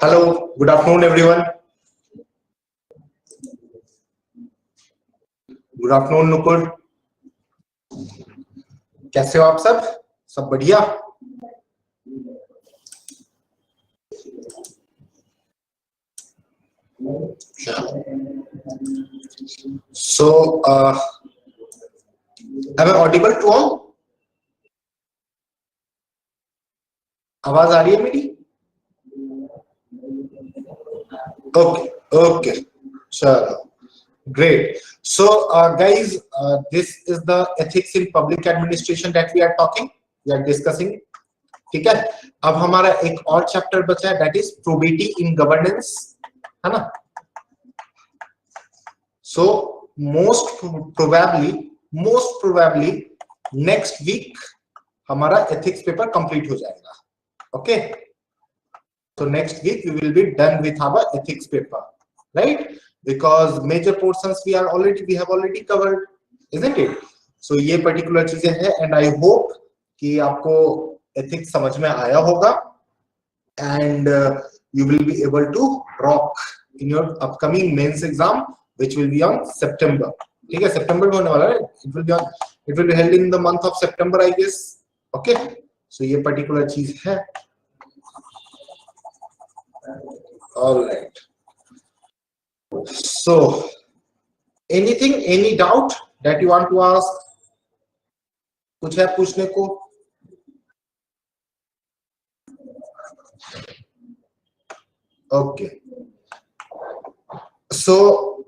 Hello, good afternoon everyone. Good afternoon नुकुर, कैसे हो आप सब बढ़िया? So, am I audible to all? आवाज आ रही है मेरी? Okay, chalo, great. So, guys, this is the ethics in public administration that we are discussing. ठीक है? अब हमारा एक और चैप्टर बचा है, that is probity in governance, है ना? So, most probably next week हमारा ethics paper complete हो जाएगा. Okay? So next week we will be done with our ethics paper, right? Because major portions we have already covered, isn't it? So ये particular चीजें हैं, and I hope कि आपको ethics समझ में आया होगा, and you will be able to rock in your upcoming mains exam, which will be on September. ठीक है, September में होने वाला है. It will be held in the month of September, I guess. Okay, so ये particular चीज है. All right. So, any doubt that you want to ask? कुछ है पूछने को? Okay. So,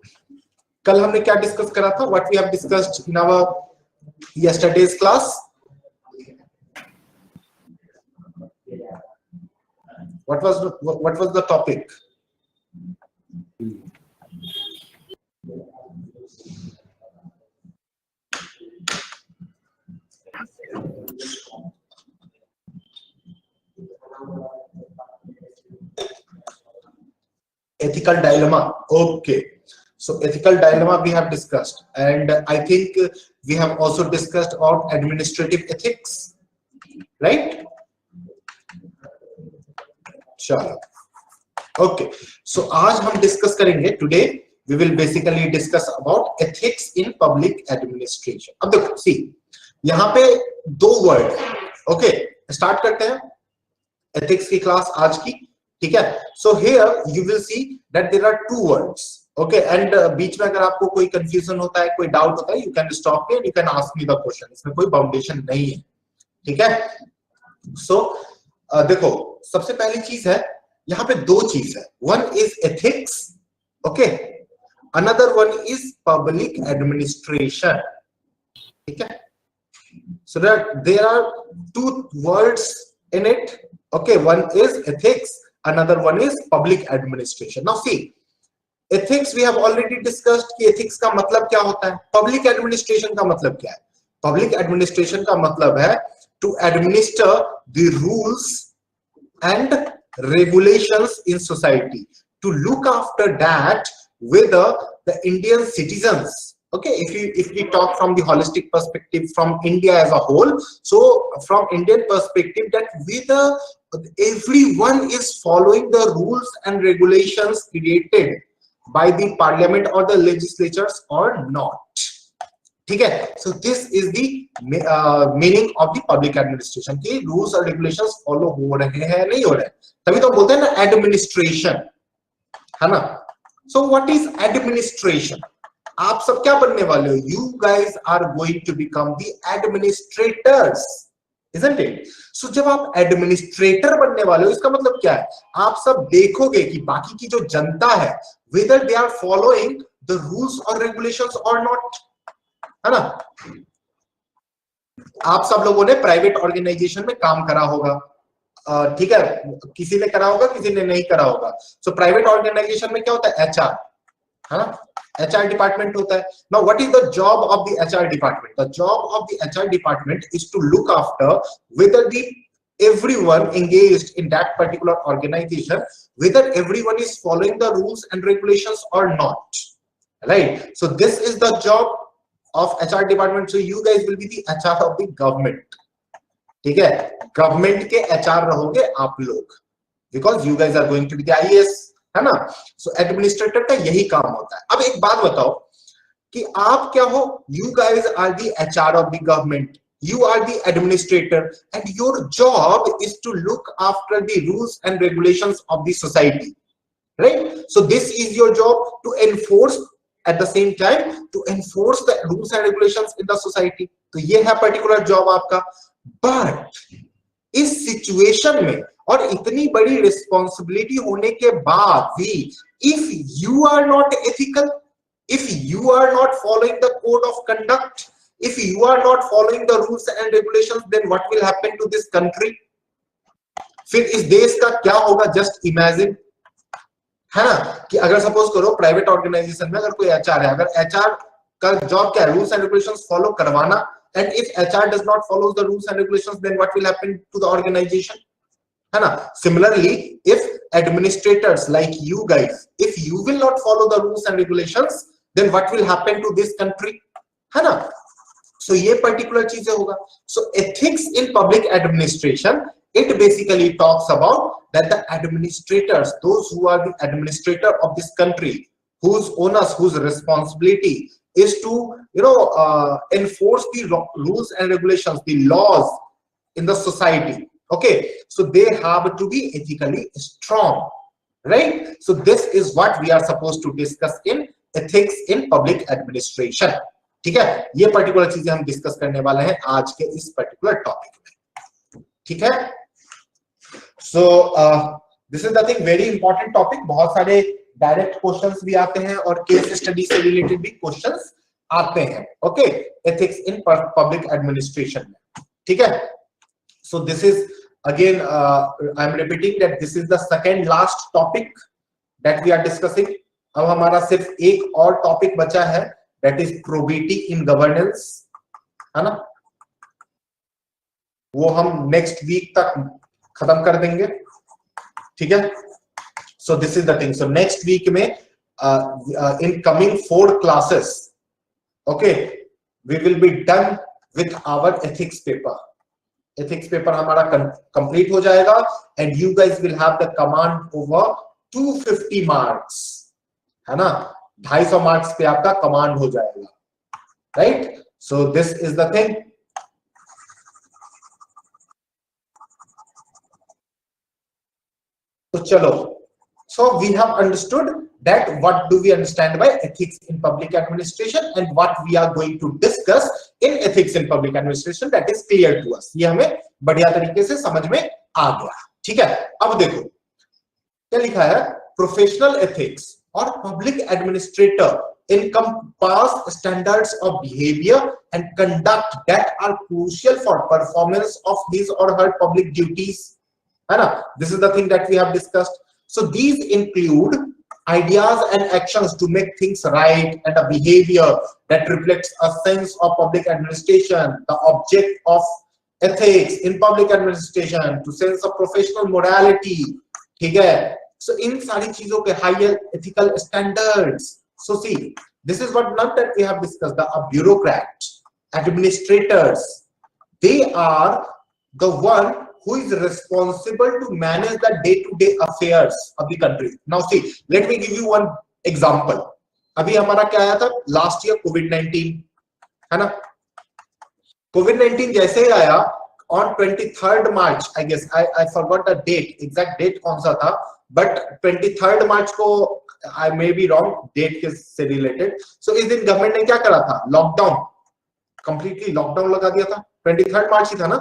कल हमने क्या डिस्कस करा था? What we have discussed in our yesterday's class? What was the topic? Ethical dilemma. Okay. So ethical dilemma we have discussed, and I think we have also discussed about administrative ethics, right? चलो, okay. So आज हम discuss करेंगे, today we will basically discuss about ethics in public administration. अब देखो, see, यहाँ पे दो word, okay, start करते हैं ethics की क्लास आज की, ठीक है? So here you will see that there are two words, okay, and बीच में अगर आपको कोई confusion होता है, कोई doubt होता है, you can stop me and you can ask me the question. इसमें कोई बाउंडेशन नहीं है, ठीक है? So देखो, सबसे पहली चीज है, यहाँ पे दो चीज है. One is ethics, okay, another one is public administration, ठीक है? So that there are two words in it, okay, one is ethics, another one is public administration. Now see, ethics we have already discussed कि ethics का मतलब क्या होता है, public administration का मतलब क्या है? Public administration का मतलब है to administer the rules and regulations in society, to look after that whether the Indian citizens, okay, if we talk from the holistic perspective from India as a whole, so from Indian perspective, that whether everyone is following the rules and regulations created by the parliament or the legislatures or not. ठीक है? So this is the meaning of the public administration कि rules और regulations follow हो रहे हैं नहीं हो रहे हैं, तभी तो बोलते हैं ना administration, है ना? So what is administration? आप सब क्या बनने वाले हो? You guys are going to become the administrators, isn't it? So जब आप administrator बनने वाले हो, इसका मतलब क्या है? आप सब देखोगे कि बाकी की जो जनता है, whether they are following the rules or regulations or not, है ना? आप सब लोगों ने प्राइवेट ऑर्गेनाइजेशन में काम करा होगा, ठीक है? किसी ने करा होगा, किसी ने नहीं करा होगा. सो प्राइवेट ऑर्गेनाइजेशन में क्या होता है? एचआर, है ना? एचआर डिपार्टमेंट होता है. Now what is the job of the HR department? The job of the HR department is to look after whether the everyone engaged in that particular organization, whether everyone is following the rules and regulations or not, right? So this is the job of HR department. So you guys will be the HR of the government, ठीक है? Government के HR रहोगे आप लोग, because you guys are going to be the IAS, है ना। सो administrator का यही काम होता है। अब एक बात बताओ कि आप क्या हो, you guys are the HR of the government, you are the administrator, and your job is to look after the rules and regulations of the society, right? So this is your job, to enforce, at the same time to enforce the rules and regulations in the society. तो ये है particular job आपका। But इस situation में और इतनी बड़ी responsibility होने के बाद भी, if you are not ethical, if you are not following the code of conduct, if you are not following the rules and regulations, then what will happen to this country? फिर इस देश का क्या होगा? जस्ट इमेजिन, है ना, कि अगर सपोज करो प्राइवेट ऑर्गेनाइजेशन में अगर कोई एचआर है, अगर एचआर का जॉब क्या है? रूल्स एंड रेगुलेशंस फॉलो करवाना, and if HR does not follow the rules and regulations, then what will happen to the organisation, है ना। Similarly if administrators like you guys, if you will not follow the rules and regulations, then what will happen to this country, है ना। So ये particular चीजें होगा। So ethics in public administration, it basically talks about that the administrators, those who are the administrator of this country, whose onus, whose responsibility is to, enforce the rules and regulations, the laws in the society. Okay, so they have to be ethically strong, right? So this is what we are supposed to discuss in ethics in public administration. ठीक है, ये particular चीजें हम discuss करने वाले हैं आज के इस पर्टिकुलर टॉपिक में, ठीक है। So this is the thing, very important topic. बहुत सारे डायरेक्ट क्वेश्चंस भी आते हैं और केस स्टडी से रिलेटेड भी क्वेश्चंस आते हैं। Okay, ethics in public administration में, ठीक है। So this is again, I am repeating that this is the second last topic that we are discussing. अब हमारा सिर्फ एक और टॉपिक बचा है, that is probity in governance, है ना। वो हम नेक्स्ट वीक तक खत्म कर देंगे, ठीक है। So this is the thing. So next week में इन coming 4 classes, okay, we will be done with our ethics paper. Ethics paper हमारा कंप्लीट हो जाएगा, and you guys will have the command over 250 marks, है ना। 250 marks पे आपका command हो जाएगा, right. So this is the thing. तो चलो, so we have understood that what do we understand by ethics in public administration and what we are going to discuss in ethics in public administration, that is clear to us. ये हमें बढ़िया तरीके से समझ में आ गया, ठीक है। अब देखो क्या लिखा है, professional ethics or public administrator encompass standards of behavior and conduct that are crucial for performance of his or her public duties, है ना। This is the thing that we have discussed. So these include ideas and actions to make things right and a behavior that reflects a sense of public administration. The object of ethics in public administration to sense of professional morality, ठीक है। So in सारी चीजों के higher ethical standards. So see, this is what none that we have discussed. The bureaucrats, administrators, they are the one who is responsible to manage the day-to-day affairs of the country. Now see, let me give you one example. अभी हमारा क्या आया था last year, कोविड-19, है ना। कोविड-19 जैसे ही आया on 23rd March, I guess I forgot the date, exact date कौन सा था, बट 23rd मार्च को, आई मे बी रॉन्ग डेट के से रिलेटेड। सो इस दिन गवर्नमेंट ने क्या करा था, लॉकडाउन, कंप्लीटली लॉकडाउन लगा दिया था। 23rd मार्च ही था ना,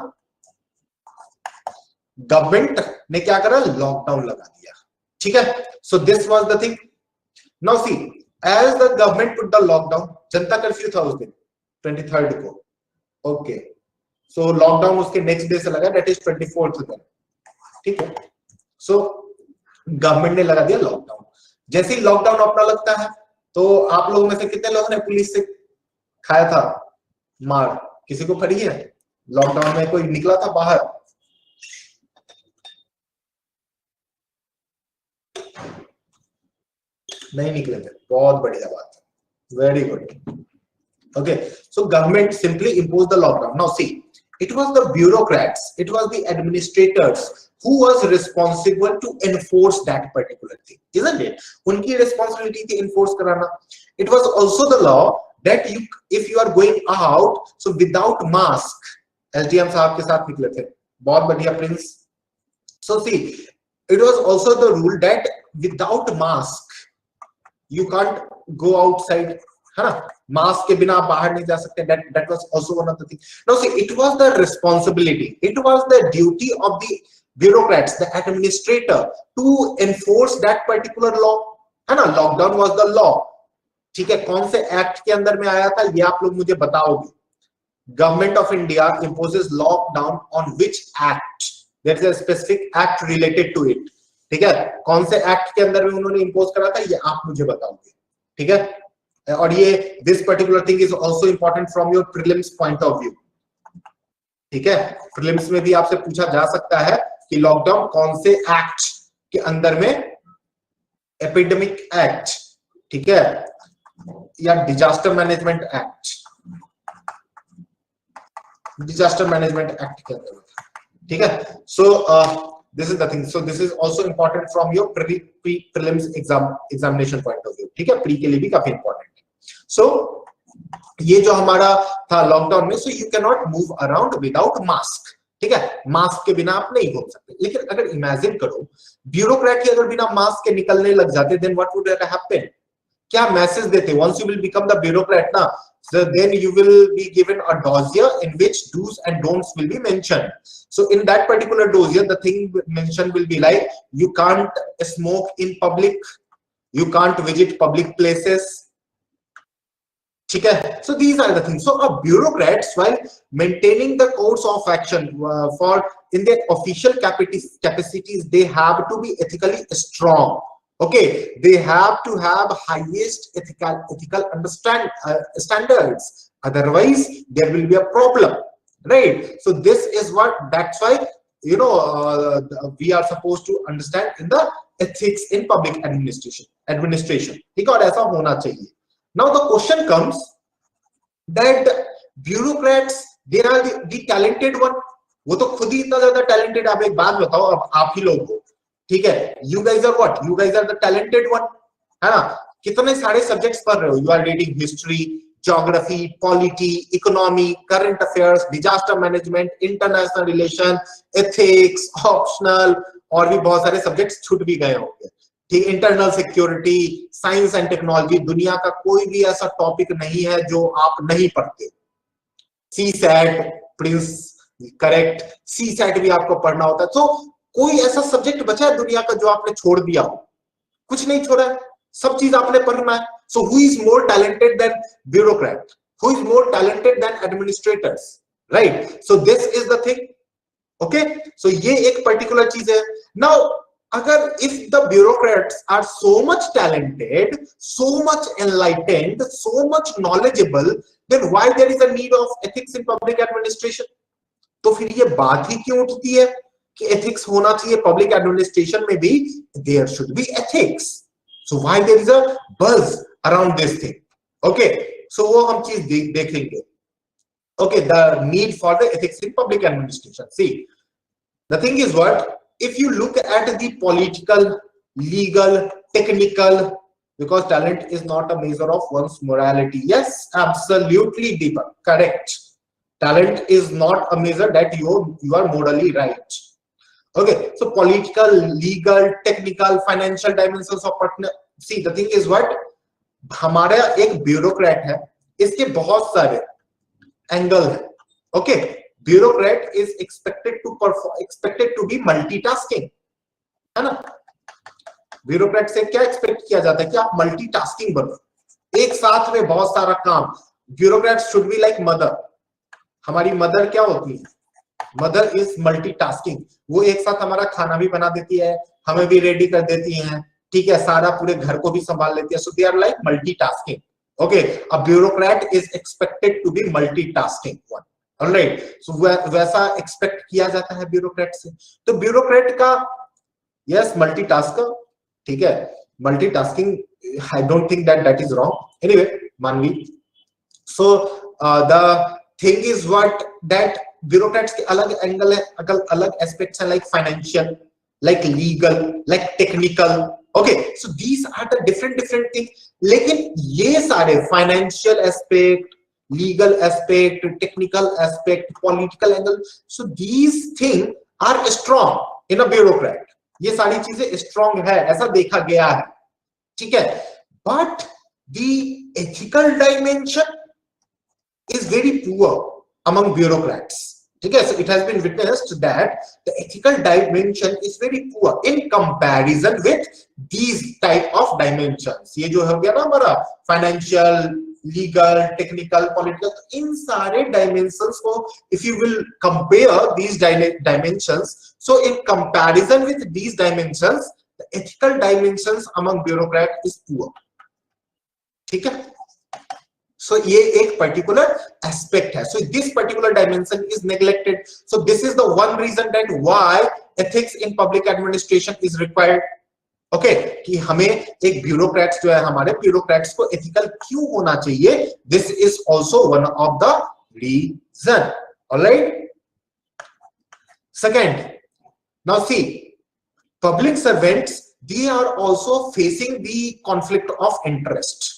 गवर्नमेंट ने क्या करा, लॉकडाउन लगा दिया, ठीक है। So this was the thing. Now see, as the government put the lockdown, जनता कर्फ्यू था उस दिन 23rd को, ओके। सो लॉकडाउन उसके नेक्स्ट डे से लगा, दैट इज 24th दिन, ठीक है। सो गवर्नमेंट ने लगा दिया लॉकडाउन। जैसे ही लॉकडाउन अपना लगता है, तो आप लोगों में से कितने लोगों ने पुलिस से खाया था मार? किसी को पड़ी है? लॉकडाउन में कोई निकला था बाहर? नहीं निकले थे, बहुत बढ़िया बात, very good. Okay, so government simply impose the lockdown. Now see, It was the bureaucrats, it was the administrators who was responsible to enforce that particular thing, isn't it? Unki responsibility thi enforce karana. It was also the law that you, if you are going out, so without mask, SDM साहब के साथ निकले थे, बहुत बढ़िया Prince. So see, it was also the rule that without mask you can't go outside, है ना, mask के बिना आप बाहर नहीं जा सकते. That was also one of the things. Now see, it was the responsibility, it was the duty of the bureaucrats, the administrator, to enforce that particular law, है ना. Lockdown was the law. ठीक है, कौन से act के अंदर में आया था ये आप लोग मुझे बताओगे. Government of India imposes lockdown on which act? There is a specific act related to it. ठीक है, कौन से एक्ट के अंदर में उन्होंने इंपोज करा था ये आप मुझे बताओगे. ठीक है, और ये this particular thing is also important from your prelims point of view. ठीक है, प्रीलिम्स में भी आपसे पूछा जा सकता है कि लॉकडाउन कौन से एक्ट के अंदर में, एपिडेमिक एक्ट, ठीक है, या disaster management act, disaster management act के अंदर. ठीक है, सो this is the thing. So this is also important from your prelims examination point of view. ठीक है, प्री के लिए भी काफी इंपॉर्टेंट है. सो ये जो हमारा था लॉकडाउन में, सो you can not move around without mask. ठीक है, मास्क के बिना आप नहीं घूम सकते. लेकिन अगर इमेजिन करो ब्यूरोक्रेट ही अगर बिना मास्क के निकलने लग जाते, देन व्हाट वुड हैपन? क्या मैसेज देते? Once you will become the bureaucrat ना, so then you will be given a dossier in which do's and don'ts will be mentioned. So in that particular dossier, the thing mentioned will be like, you can't smoke in public, you can't visit public places. Okay, so these are the things. So a bureaucrats, while maintaining the course of action for in their official capacities, they have to be ethically strong. Okay, they have to have highest ethical standards, otherwise there will be a problem, right? So this is what, that's why, you know, we are supposed to understand in the ethics in public administration. ठीक है, और ऐसा होना चाहिए. Now the question comes that bureaucrats, they are the talented one. वो तो खुद ही इतना ज्यादा talented. आप एक बात बताओ, अब आप ही लोग हो, ठीक है, you guys are what? You guys are the talented one, है ना. कितने सारे सब्जेक्ट्स पढ़ रहे हो. You are reading history, geography, polity, economy, current affairs, disaster management, international relation, ethics, optional, और भी बहुत सारे सब्जेक्ट्स छूट भी गए होंगे. ठीक, internal security, science and technology, दुनिया का कोई भी ऐसा टॉपिक नहीं है जो आप नहीं पढ़ते. CSAT, Prince correct, CSAT भी आपको पढ़ना होता है. तो कोई ऐसा सब्जेक्ट बचा है दुनिया का जो आपने छोड़ दिया हो? कुछ नहीं छोड़ा है, सब चीज आपने पढ़ना है. So who is more talented than bureaucrat? Who is more talented than administrators? Right, so this is the thing. Okay, so ये एक पर्टिकुलर चीज है. नाउ अगर if the bureaucrats are so much talented, so much enlightened, so much knowledgeable, then why there is a need of ethics in public administration? तो फिर ये बात ही क्यों उठती है कि एथिक्स होना चाहिए पब्लिक एडमिनिस्ट्रेशन में भी? There should be ethics. So why there is a buzz around this thing. Okay, so वो हम चीज देखेंगे. Okay, the need for the ethics in public administration. See, the thing is what, if you look at the political, legal, technical, because talent is not a measure of one's morality. Yes, absolutely, Deepak, correct. Talent is not a measure that you are morally right. Okay, so political, legal, technical, financial dimensions of partner. See, the thing is what, हमारा एक bureaucrat है, इसके बहुत सारे angle है. Okay, bureaucrat is expected to be multitasking, है ना. Bureaucrat से क्या एक्सपेक्ट किया जाता है कि आप मल्टीटास्किंग बनो, एक साथ में बहुत सारा काम. Bureaucrat should be like mother. हमारी मदर क्या होती है? Mother is multitasking. वो एक साथ हमारा खाना भी बना देती है, हमें भी रेडी कर देती है, ठीक है, सारा पूरे घर को भी संभाल लेती है. So they are like multitasking. Okay, a bureaucrat is expected to be multitasking one. Alright, so वैसा एक्सपेक्ट किया जाता है ब्यूरोक्रेट से. तो ब्यूरोक्रेट का यस मल्टीटास्कर, ठीक है, multitasking, I don't think that is wrong. Anyway, Manvi, so the thing is what, that bureaucrats के अलग एंगल है, अलग एस्पेक्ट्स हैं, like financial, like legal, like technical. Okay, so these are the different different thing. लेकिन ये सारे financial aspect, legal aspect, technical aspect, political angle, so these things are strong in a bureaucrat. ये सारी चीजें strong है, ऐसा देखा गया है, ठीक है. But the ethical dimension is very poor among bureaucrats. ठीक है, so it has been witnessed that the ethical dimension is very poor in comparison with these type of dimensions. ये जो हो गया ना हमारा financial, लीगल, टेक्निकल, पॉलिटिकल, इन सारे डायमेंशंस को if you will compare these dimensions, so in comparison with these dimensions the ethical dimensions among bureaucrat is poor. ठीक है, सो ये एक पर्टिकुलर एस्पेक्ट है. So this particular dimension is neglected. So this is the one reason that why ethics in public administration is required. Okay, कि हमें एक bureaucrats जो है, हमारे ब्यूरोक्रेट्स को एथिकल क्यों होना चाहिए. This is also one of the reason. Alright, second, now see, public servants they are also facing the conflict of interest.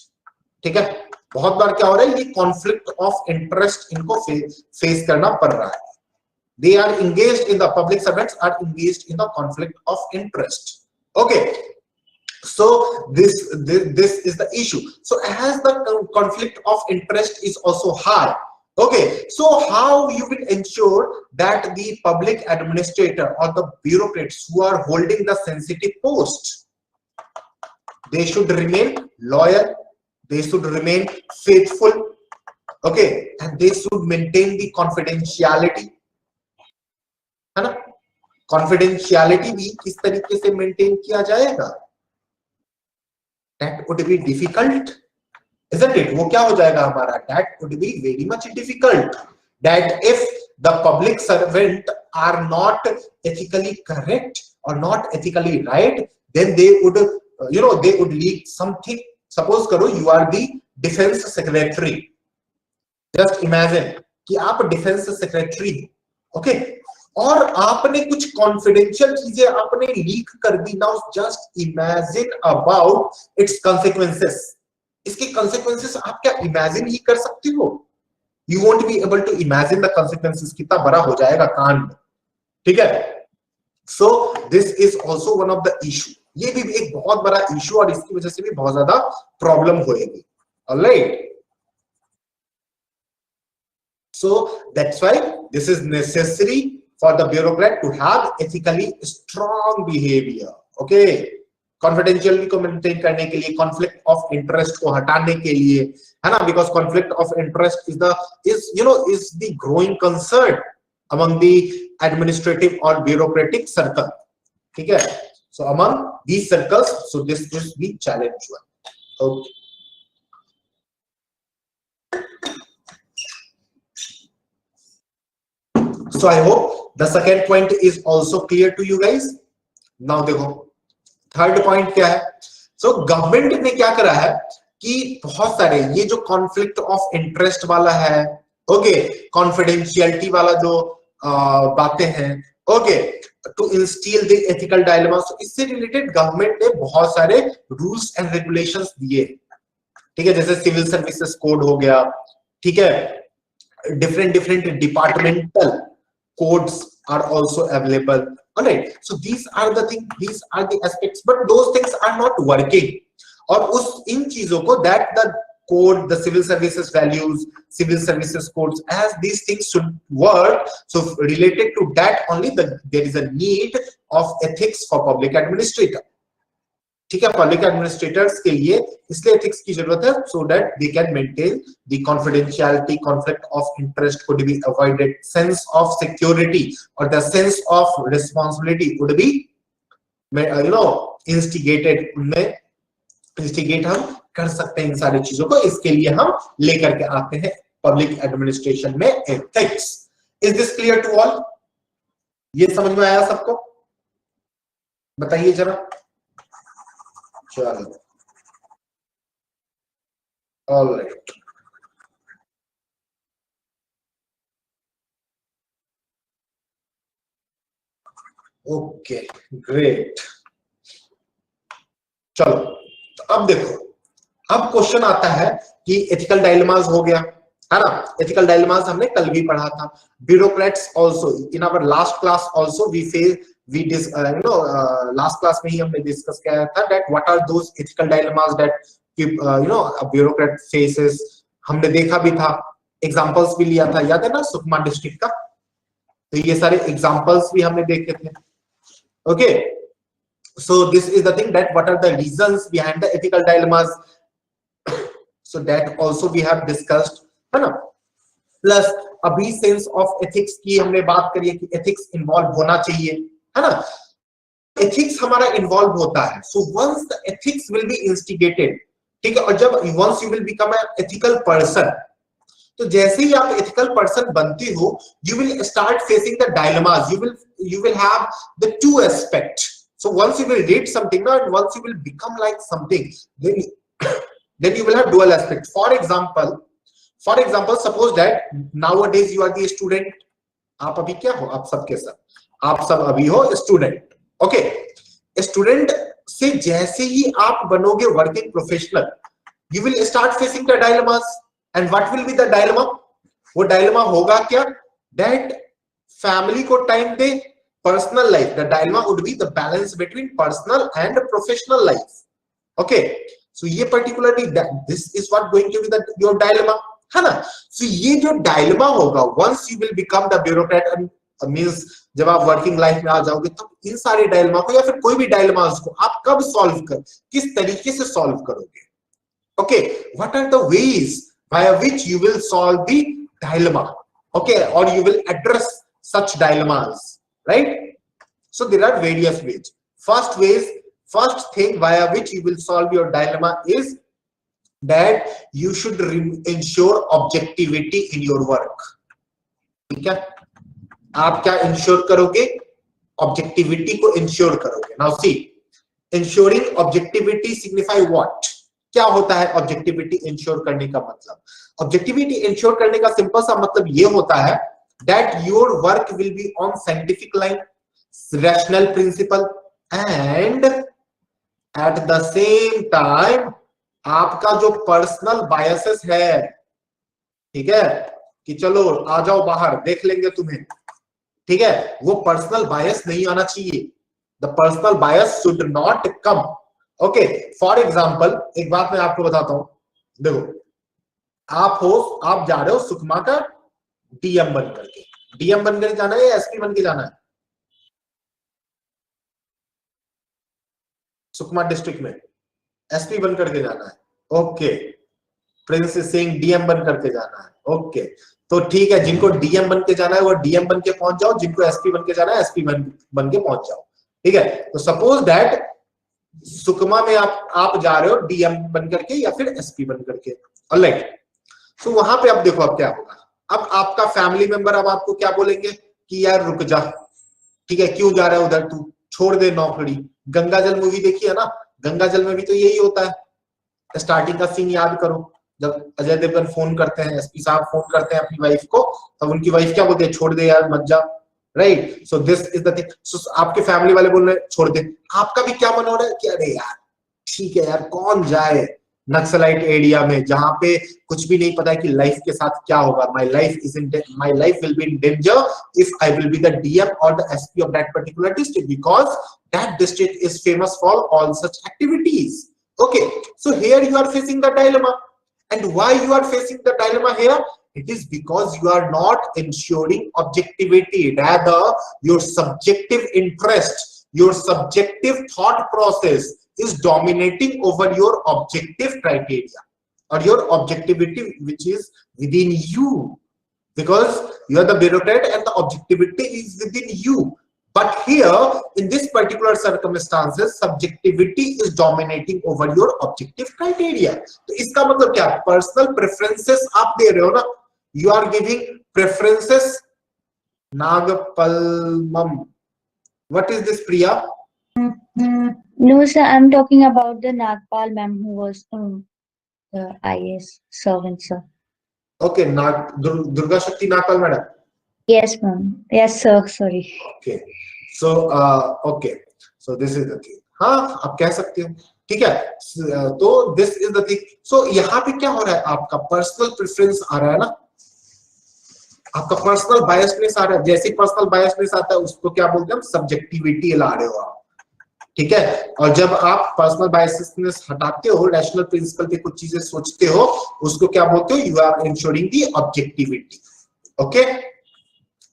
ठीक है, बहुत बार क्या हो रहा है, ये कॉन्फ्लिक्ट ऑफ इंटरेस्ट इनको फेस करना पड़ रहा है. They are engaged in the public servants are engaged in the conflict of interest. Okay, so this is the issue. So as the conflict of interest is also high, okay, so how you will ensure that the public administrator or the bureaucrats who are holding the sensitive post, they should remain loyal, they should remain faithful, okay, and they should maintain the confidentiality, है ना. Confidentiality भी किस तरीके से maintain किया जाएगा, that would be difficult, isn't it? वो क्या हो जाएगा हमारा, that would be very much difficult. That if the public servant are not ethically correct or not ethically right, then they would, they would leak something. Suppose करो you are the defense secretary, just imagine कि आप defense secretary, okay, और आपने कुछ confidential चीजें आपने leak कर दी. Now just imagine about its consequences. इसके कॉन्सिक्वेंसेस आप क्या इमेजिन ही कर सकते हो? You won't be able to imagine the consequences. कितना बड़ा हो जाएगा कांड. ठीक है, so this is also one of the issue. ये भी एक बहुत बड़ा इशू और इसकी वजह से भी बहुत ज्यादा प्रॉब्लम होएगी. Alright, so that's why this is necessary for the bureaucrat to have ethically strong behavior. Okay, confidentiality को maintain करने के लिए, conflict of interest को हटाने के लिए, है ना, because conflict of interest is the growing concern among the administrative or bureaucratic circle. ठीक है, so among these circles, so this is the challenge one. Okay, so I hope the second point is also clear to you guys. Now देखो third point क्या है. So government ने क्या करा है कि बहुत सारे ये जो कॉन्फ्लिक्ट ऑफ इंटरेस्ट वाला है, ओके, कॉन्फिडेंशियलिटी वाला जो बातें हैं, okay, to instil the ethical dilemma, इससे रिलेटेड गवर्नमेंट ने बहुत सारे रूल्स एंड रेगुलेशंस दिए. ठीक है, जैसे सिविल सर्विसेज कोड हो गया, ठीक है, different departmental codes are also available. All right, so these are the things, these are the aspects, but those things are not working. और उस इन चीजों को, that the code, the civil services values, civil services codes, as these things should work, so related to that only there is a need of ethics for public administrator. ठीक है, public administrators के लिए इसलिए ethics की जरूरत है, so that they can maintain the confidentiality, conflict of interest could be avoided, sense of security और the sense of responsibility would be instigated. उनमें इंस्टिगेट हम कर सकते हैं इन सारी चीजों को. इसके लिए हम लेकर के आते हैं पब्लिक एडमिनिस्ट्रेशन में ethics. Is this clear to all? ये समझ में आया सबको? बताइए जरा. चलो, ऑल राइट. Okay great. चलो तो अब देखो, अब क्वेश्चन आता है कि एथिकल डायलेमास हो गया है ना। एथिकल डायलेमास हमने कल भी पढ़ा था। Bureaucrats also in our last class also we face we this last class में ही हमने डिस्कस किया था that what are those ethical dilemmas that a bureaucrat faces. हमने देखा भी था, एग्जांपल्स भी लिया था, याद है ना, सुकमा डिस्ट्रिक्ट का। तो ये सारे एग्जांपल्स भी हमने देखे थे। Okay, so this is the thing that what are the reasons behind the ethical dilemmas, so that also we have discussed, है ना। प्लस अभी सेंस ऑफ एथिक्स की हमने बात करी है कि एथिक्स इन्वॉल्व होना चाहिए, है ना। एथिक्स हमारा इन्वॉल्व होता है, so once the ethics will be instigated, ठीक है, और जब once you will become an ethical person, तो जैसे ही आप एथिकल पर्सन बनते हो, you will start facing the dilemmas, you will have the two aspect. So once you will read something now and once you will become like something, then you will have dual aspect. For example suppose that nowadays you are the student. आप अभी क्या हो, आप सबके सब, आप सब अभी हो स्टूडेंट। ओके, स्टूडेंट से जैसे ही आप बनोगे working professional, you will start facing the dilemmas. And what will be the dilemma? वो dilemma होगा क्या, that फैमिली को टाइम दे, personal life, the dilemma would be the balance between personal and professional life. Okay, so ये particularly this is what going to be the your dilemma, है ना। So ये जो डायलेमा होगा, once you will become the bureaucrat, means जब आप working life में आ जाओगे, तब इन सारे डायलेमा को या फिर कोई भी डायलेमा उसको आप कब सॉल्व कर, किस तरीके से सॉल्व करोगे। Okay, what are the ways by which you will solve the dilemma, okay, or you will address such dilemmas, right? So there are various ways. First thing via which you will solve your dilemma is that you should ensure objectivity in your work. ठीक है, आप क्या ensure करोगे, objectivity को ensure करोगे। Now see, ensuring objectivity signify what, क्या होता है ऑब्जेक्टिविटी इंश्योर करने का मतलब। ऑब्जेक्टिविटी इंश्योर करने का सिंपल सा मतलब ये होता है that your work will be on scientific line, rational principle, and at the same time आपका जो पर्सनल बायसेस है, ठीक है, कि चलो आ जाओ बाहर देख लेंगे तुम्हें, ठीक है, वो पर्सनल बायस नहीं आना चाहिए। The personal bias should not come. Okay, for example एक बात मैं आपको बताता हूं, देखो आप जा रहे हो सुकमा का डीएम बन करके, डीएम बनकर जाना है या एसपी बन के जाना है, सुकमा डिस्ट्रिक्ट में एसपी बन करके जाना है। ओके, प्रिंस सिंह डीएम बन करके जाना है। ओके, तो ठीक है, जिनको डीएम बन के जाना है वो डीएम बन के पहुंच जाओ, जिनको एसपी बन के जाना है एसपी बन के पहुंच जाओ, ठीक है। तो सपोज दैट सुकमा में आप जा रहे हो डीएम बन करके या फिर एसपी बन करके, ऑलराइट। तो वहां पे अब देखो अब क्या होगा, अब आपका फैमिली मेंबर अब आपको क्या बोलेंगे कि यार रुक जा, ठीक है, क्यों जा रहा है उधर, तू छोड़ दे नौकरी। गंगाजल मूवी देखी है ना, गंगाजल में भी तो यही होता है। स्टार्टिंग का सीन याद करो, जब अजय देवगन फोन करते हैं, एसपी साहब फोन करते हैं अपनी वाइफ को, तब उनकी वाइफ क्या बोलती है, छोड़ दे यार मत जा, right. So this is the thing. So आपके फैमिली वाले बोल रहे हैं छोड़ दे, आपका भी क्या मन हो रहा है कि अरे यार ठीक है यार, कौन जाए नक्सलाइट एरिया में जहां पे कुछ भी नहीं पता है कि लाइफ के साथ क्या होगा। My life will be in danger if I will be the DM और the SP of that particular district, because that district is famous for all such activities. Okay, so here you are facing the dilemma, and why you are facing the dilemma here? It is because you are not ensuring objectivity, rather your subjective interest, your subjective thought process is dominating over your objective criteria or your objectivity which is within you, because you are the bureaucrat and the objectivity is within you. But here in this particular circumstances subjectivity is dominating over your objective criteria. तो इसका मतलब क्या, personal preferences आप दे रहे हो ना, you are giving preferences. Nagpalmam, what is this, Priya? No sir, I'm talking about the Nagpal ma'am who was the IAS servant sir. Okay, Durga Shakti Nagpal madam. Yes ma'am, yes sir, sorry. Okay, so okay, so this is the thing, हाँ आप कह सकते हो, ठीक है। तो this is the thing. सो यहाँ पे क्या हो रहा है, आपका पर्सनल प्रेफरेंस आ रहा है ना, आपका पर्सनल बायसनेस आ रहा है। जैसे पर्सनल बायसनेस आता है उसको क्या बोलते हैं हम, सब्जेक्टिविटी ला रहे हो आप, ठीक है। और जब आप पर्सनल बायसनेस हटाते हो, रैशनल प्रिंसिपल पे कुछ चीजें सोचते हो, उसको क्या बोलते हो, you are ensuring the objectivity. Okay,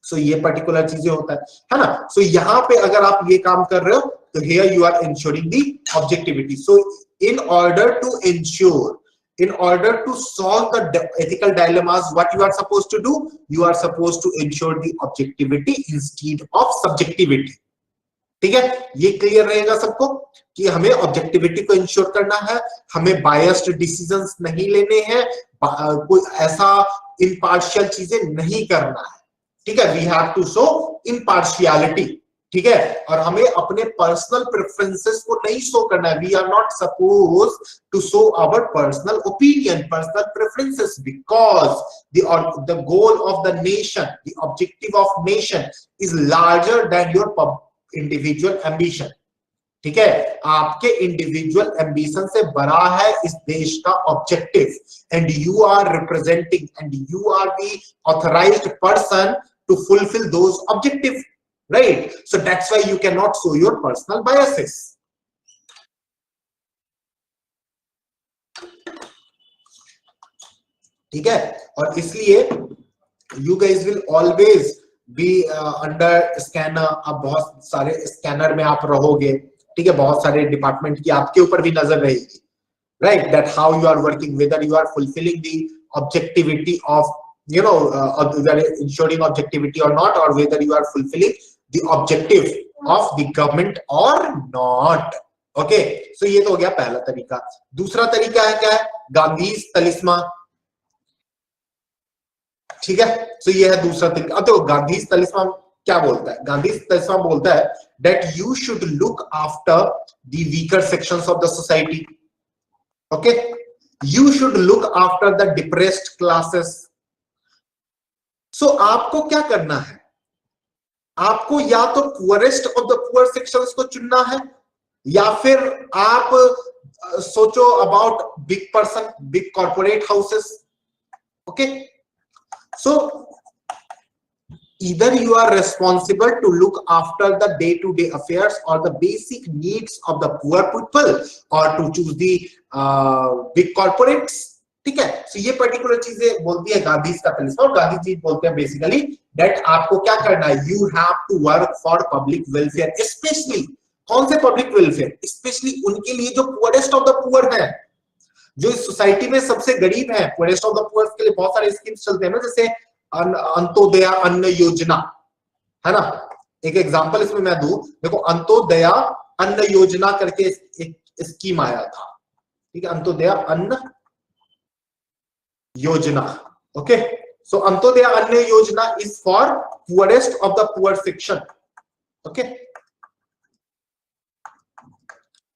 so ये पर्टिकुलर चीजें होता है ना। सो यहाँ पे अगर आप ये काम कर रहे हो तो here you are ensuring the objectivity. So in order to ensure, in order to solve the ethical dilemmas, what you are supposed to do, you are supposed to ensure the objectivity instead of subjectivity। ठीक है, ये clear रहेगा सबको कि हमें objectivity को ensure करना है, हमें बायस्ड डिसीजंस नहीं लेने हैं, कोई ऐसा इम्पार्शियल चीजें नहीं करना है, ठीक है। We have to show impartiality, ठीक है। और हमें अपने पर्सनल प्रेफरेंसेस को नहीं शो करना है। We are not suppose to show our personal opinion, personal preferences, because the goal of the nation, the objective of nation is larger than your individual ambition, ठीक है। आपके इंडिविजुअल एम्बिशन से बड़ा है इस देश का objective, and you are representing and you are the authorised person to fulfil those objective, right? So that's why you cannot show your personal biases, ठीक है। और इसलिए you guys will always be under scanner। अब बहुत सारे scanner में आप रहोगे, ठीक है, बहुत सारे डिपार्टमेंट की आपके ऊपर भी नजर रहेगी, right? That how you are working, whether you are fulfilling the objectivity of, you know, whether ensuring objectivity or not, or whether you are fulfilling the objective of the government or not। okay, so ये तो हो गया पहला तरीका। दूसरा तरीका है क्या है, गांधीज तलिस्मा, ठीक है। so ये है दूसरा तरीका। अब देखो गांधीज तलिस्मा क्या बोलता है, गांधीज तलिस्मा बोलता है that you should look after the weaker sections of the society, okay, you should look after the depressed classes। so आपको क्या करना है, आपको या तो poorest of the poor sections को चुनना है, या फिर आप सोचो about big person, big corporate houses. Okay, so either you are responsible to look after the day-to-day affairs or the basic needs of the poor people, or to choose the big corporates, ठीक है। so ये particular चीजें बोलती है गांधीज का तलिस्मा। और गांधी जी बोलते हैं बेसिकली दैट आपको क्या करना है, you have to work for public welfare, specially कौन से पब्लिक वेलफेयर, स्पेशली उनके लिए जो पुअरेस्ट ऑफ द पुअर है, जो इस सोसाइटी में सबसे गरीब है। पुअरेस्ट ऑफ द पुअर के लिए बहुत सारे स्कीम्स चलते हैं ना, जैसे अंत्योदय अन्न योजना, है ना। एक एग्जांपल इसमें मैं दूं, देखो अंत्योदय अन्न योजना करके एक स्कीम आया था, ठीक है, अंत्योदय अन्न योजना। ओके, सो अंत्योदय अन्न योजना is for poorest of the poor section. Okay,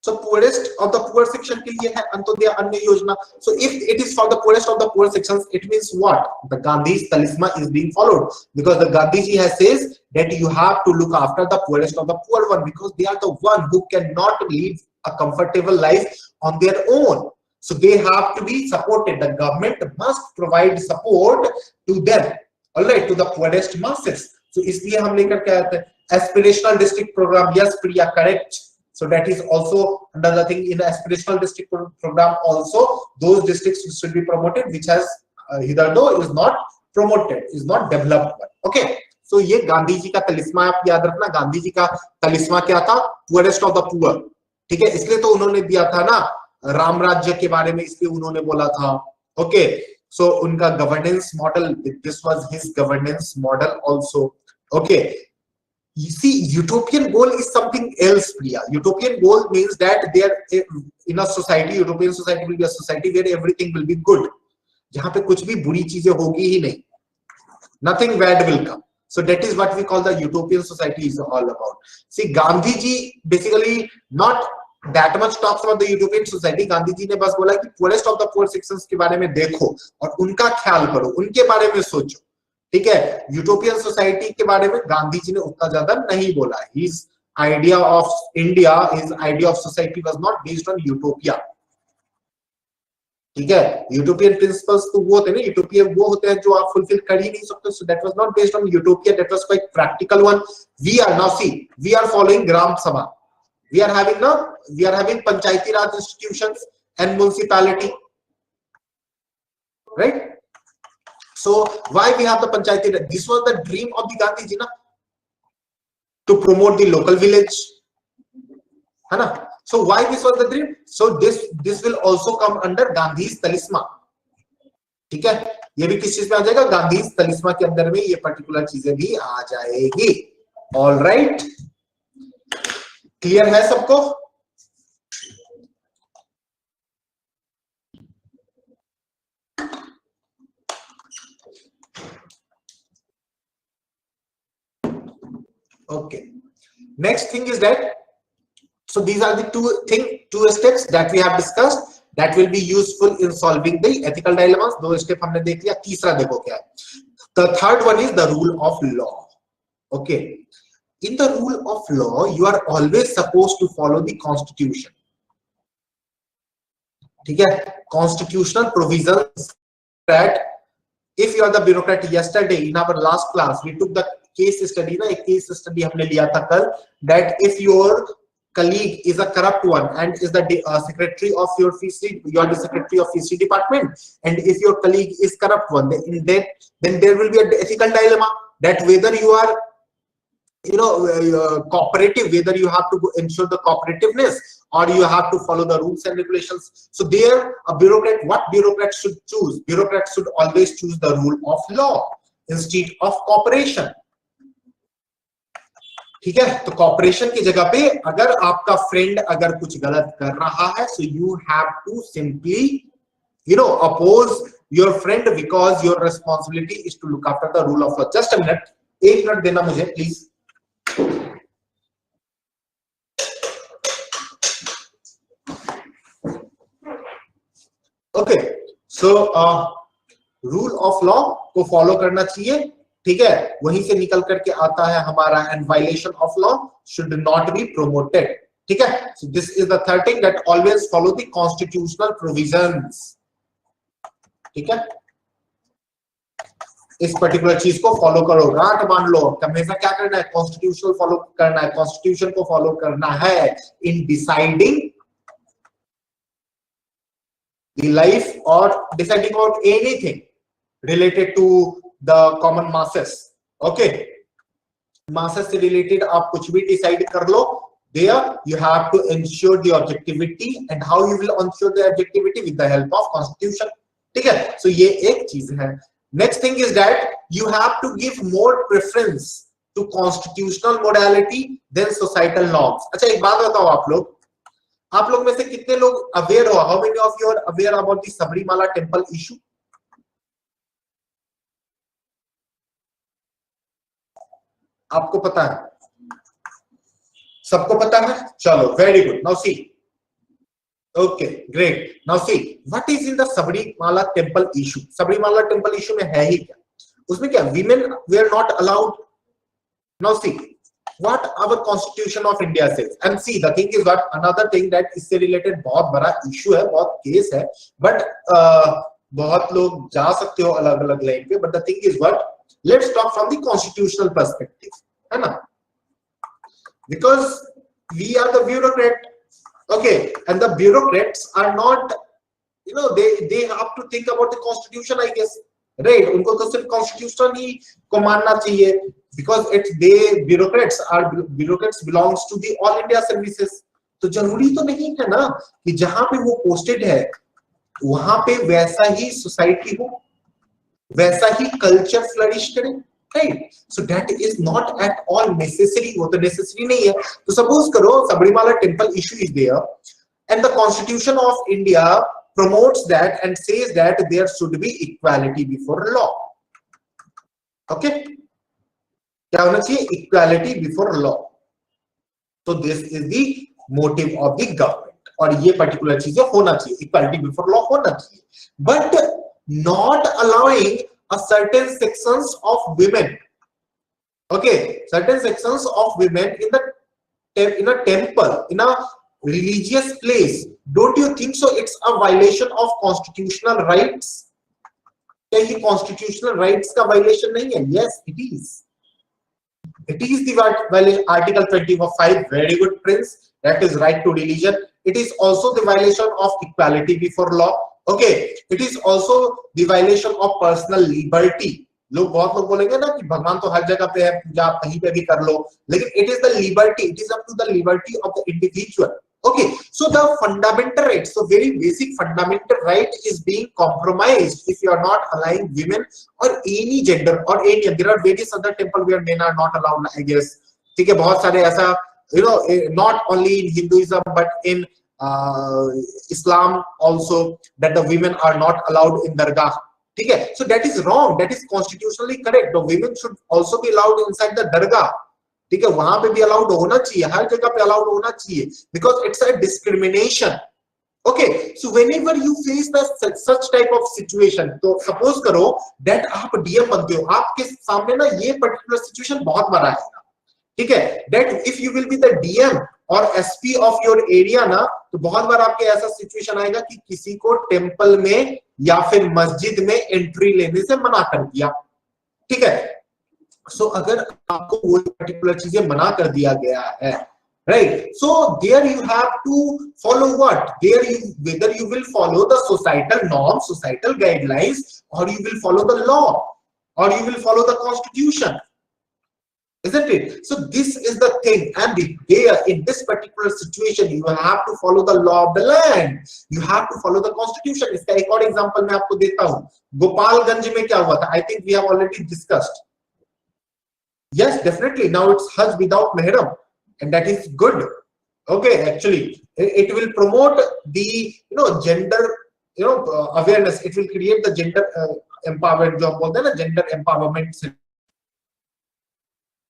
so poorest of the poor section के लिए है अंत्योदय अन्न योजना। so if it is for the poorest of the poor sections, it means what, the Gandhi's talisman is being followed, because the Gandhiji has says that you have to look after the poorest of the poor one, because they are the one who cannot live a comfortable life on their own, so they have to be supported। the government must provide support to them, all right, to the poorest masses। so इसलिए हम लेकर के आते हैं aspirational district program। yes Priya, correct। so that is also another thing in aspirational district program also, those districts should be promoted which has hitherto is not promoted, is not developed। okay, so ये गांधी जी का तलिस्मा आप याद रखना। गांधी जी का तलिस्मा क्या था, poorest of the poor, ठीक है। इसलिए तो उन्होंने दिया था ना राम राज्य के बारे में, इसलिए उन्होंने बोला था। ओके, सो उनका governance model, this was his governance model also. Okay, you see, utopian goal is something else, Priya। utopian goal means that there in a society, European society will be a society where everything will be good, जहां पे कुछ भी बुरी चीजें होगी ही नहीं, nothing bad will come। so that is what we call the utopian society is all about। see, Gandhi ji basically not that much talks about the utopian society। Gandhi ji ने बस बोला कि poorest of the poor sections के बारे में देखो और उनका ख्याल करो, उनके बारे में सोचो, ठीक है, यूटोपियन सोसाइटी के बारे में गांधी जी ने उतना ज्यादा नहीं बोला. His idea of India, his idea of society was not based on utopia. ठीक है, यूटोपियन प्रिंसिपल्स तो वो होते हैं ना, यूटोपियन वो होते हैं जो आप फुलफिल कर ही नहीं सकते. So that was not based on utopia, that was quite practical one. We are now see, we are following gram sabha, we are having now, we are having panchayati raj institutions and municipality, right? So why we have the panchayati raj? This was the dream of the Gandhi ji na, to promote the local village, है ना? So why this was the dream? So this will also come under Gandhi's talisman. ठीक है, ये भी किस चीज में आ जाएगा? गांधीज तलिस्मा के अंदर में ये पर्टिकुलर चीजें भी आ जाएगी. ऑल राइट, क्लियर है सबको? Okay, next thing is that, so these are the two steps that we have discussed that will be useful in solving the ethical dilemmas. दो स्टेप हमने देख लिया, तीसरा देखो क्या है. The third one is the rule of law. Okay, in the rule of law you are always supposed to follow the constitution. ठीक है, constitutional provisions that if you are the bureaucrat. Yesterday in our last class we took the case study ना, एक case study हमने लिया था कल, that if your colleague is a corrupt one and is the secretary of your FCC, you are the secretary of FCC department, and if your colleague is corrupt one, then there will be an ethical dilemma that whether you are, you know, cooperative, whether you have to ensure the cooperativeness or you have to follow the rules and regulations. So there, a bureaucrat, what bureaucrat should choose? Bureaucrats should always choose the rule of law instead of cooperation. ठीक है, तो corporation की जगह पे अगर आपका friend अगर कुछ गलत कर रहा है, so you have to simply, you know, oppose your friend because your responsibility is to look after the rule of law. Just a minute, एक मिनट देना मुझे please. Okay, so rule of law को follow करना चाहिए. ठीक है, वहीं से निकल करके आता है हमारा and violation of law should not be promoted. ठीक है, so this is the third thing, that always follow the constitutional provisions. ठीक है, इस पर्टिकुलर चीज को फॉलो करो. गांठ मान लो, हमेशा क्या करना है? कॉन्स्टिट्यूशनल फॉलो करना है, कॉन्स्टिट्यूशन को फॉलो करना है इन डिसाइडिंग द लाइफ और deciding about anything related to the common masses. Okay, masses से related आप कुछ भी decide कर लो, there you have to ensure the objectivity, and how you will ensure the objectivity? With the help of constitution. ठीक है, so ये एक चीज है. Next thing is that you have to give more preference to constitutional modality than societal norms. अच्छा, एक बात बताओ, आप लोग में से कितने लोग aware हो? How many of you are aware about the Sabrimala temple issue? आपको पता है? सबको पता है? चलो, very good. Now see, okay, great. Now see, what is in the Sabarimala temple issue? Sabarimala temple issue में है ही क्या? उसमें क्या women were not allowed? Now see what our constitution of India says, and see the thing is what another thing that इससे related बहुत बड़ा issue है, बहुत केस है, बट बहुत लोग जा सकते हो अलग अलग लाइन पे. But the thing is what, let's talk from the constitutional perspective, है ना? Because we are the bureaucrat, okay, and the bureaucrats are not, you know, they have to think about the constitution, I guess, right? उनको तो सिर्फ constitution ही को मानना चाहिए, because it's bureaucrats belongs to the all India services. तो जरूरी तो नहीं है ना कि जहां पे वो पोस्टेड है वहां पे वैसा ही सोसाइटी हो, वैसा ही कल्चर फ्लरिश करे, right? So that is not at all necessary. वो तो नेसेसरी नहीं है. तो सपोज करो Sabarimala temple issue is there and the constitution of India promotes that and says that there should be equality before law. Okay, क्या होना चाहिए? Equality before law. तो this is the motive of the government, और ये particular चीजें होना चाहिए, equality before law होना चाहिए, but not allowing a certain sections of women, okay, certain sections of women in a temple, in a religious place, don't you think so it's a violation of constitutional rights? क्या ये constitutional rights का violation नहीं है? Yes, it is. It is the violation. Article 25, very good, Prince. That is right to religion. It is also the violation of equality before law. Okay. It is also the violation of personal liberty. बहुत लोग बोलेंगे ना कि भगवान तो हर जगह पे है, पूजा आप कहीं पे भी कर लो, लेकिन it is the liberty. It is up to the liberty of the individual. Okay, so the fundamental right, so very basic fundamental right is being compromised if you are not allowing women or any gender or any. There are various other temple where men are not allowed, I guess. ठीक है, बहुत सारे ऐसा, you know, not only in Hinduism but in Islam also, that the women are not allowed in dargah. ठीक है, so that is wrong. That is constitutionally correct. The women should also be allowed inside the dargah. ठीक है, वहां पे भी allowed होना चाहिए, हर जगह पे अलाउड होना चाहिए, because it's a discrimination. Okay, so whenever you face the such type of situation, तो सपोज करो दैट आप डीएम बनते हो, आपके सामने ना ये पर्टिकुलर सिचुएशन बहुत बार आएगा. ठीक है, that if you will be the DM और एसपी ऑफ योर एरिया ना, तो बहुत बार आपके ऐसा सिचुएशन आएगा कि किसी को टेम्पल में या फिर मस्जिद में एंट्री लेने से मना कर दिया. ठीक है, सो अगर आपको वो पर्टिकुलर चीजें मना कर दिया गया है, right, so there you have to follow what, there you, whether you will follow the societal norms, societal guidelines, or you will follow the law, or you will follow the constitution, isn't it? So this is the thing, and there in this particular situation you have to follow the law of the land, you have to follow the constitution. इसका एक और example मैं आपको देता हूं. गोपालगंज में क्या हुआ था, I think we have already discussed. Yes, definitely. Now it's Hajj without Mehram, and that is good. Okay, actually, it will promote the gender awareness. It will create the gender empowerment. जो हम बोलते हैं ना, gender empowerment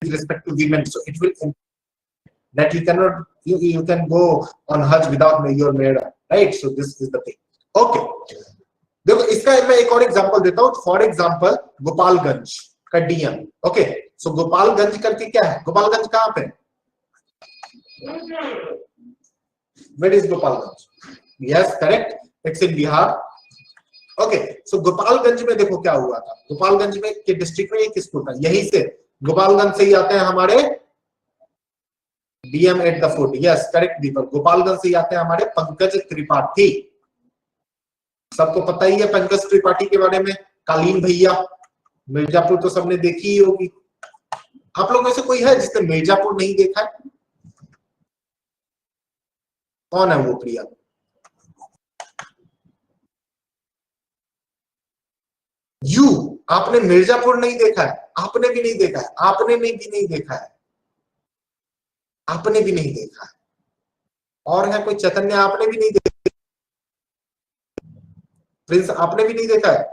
with respect to women. So it will that you cannot you can go on Hajj without your Mehram, right? So this is the thing. Okay. देखो इसका मैं एक और एग्जांपल देता हूँ. फॉर एग्जांपल गोपालगंज का डीएम. ओके, सो गोपालगंज करके क्या है, गोपालगंज कहां पे, where is Gopalganj? Yes, correct, it's in Bihar. Okay, so Gopalganj में देखो क्या हुआ था. गोपालगंज में के डिस्ट्रिक्ट में एक स्कूल था, यहीं से गोपालगंज से ही आते हैं हमारे DM at the foot. Yes, correct Deepak, Gopalganj से ही आते हैं हमारे पंकज त्रिपाठी. सबको पता ही है पंकज त्रिपाठी के बारे में. कालीन भैया, मिर्जापुर तो सबने देखी ही होगी. आप लोगों में से कोई है जिसने मिर्जापुर नहीं देखा है? कौन है वो? प्रिया. यू, आपने मिर्जापुर नहीं देखा है, आपने भी नहीं देखा है, आपने भी नहीं देखा है, आपने भी नहीं देखा है. और है कोई? चैतन्य, आपने भी नहीं देखा. प्रिंस, आपने भी नहीं देखा है.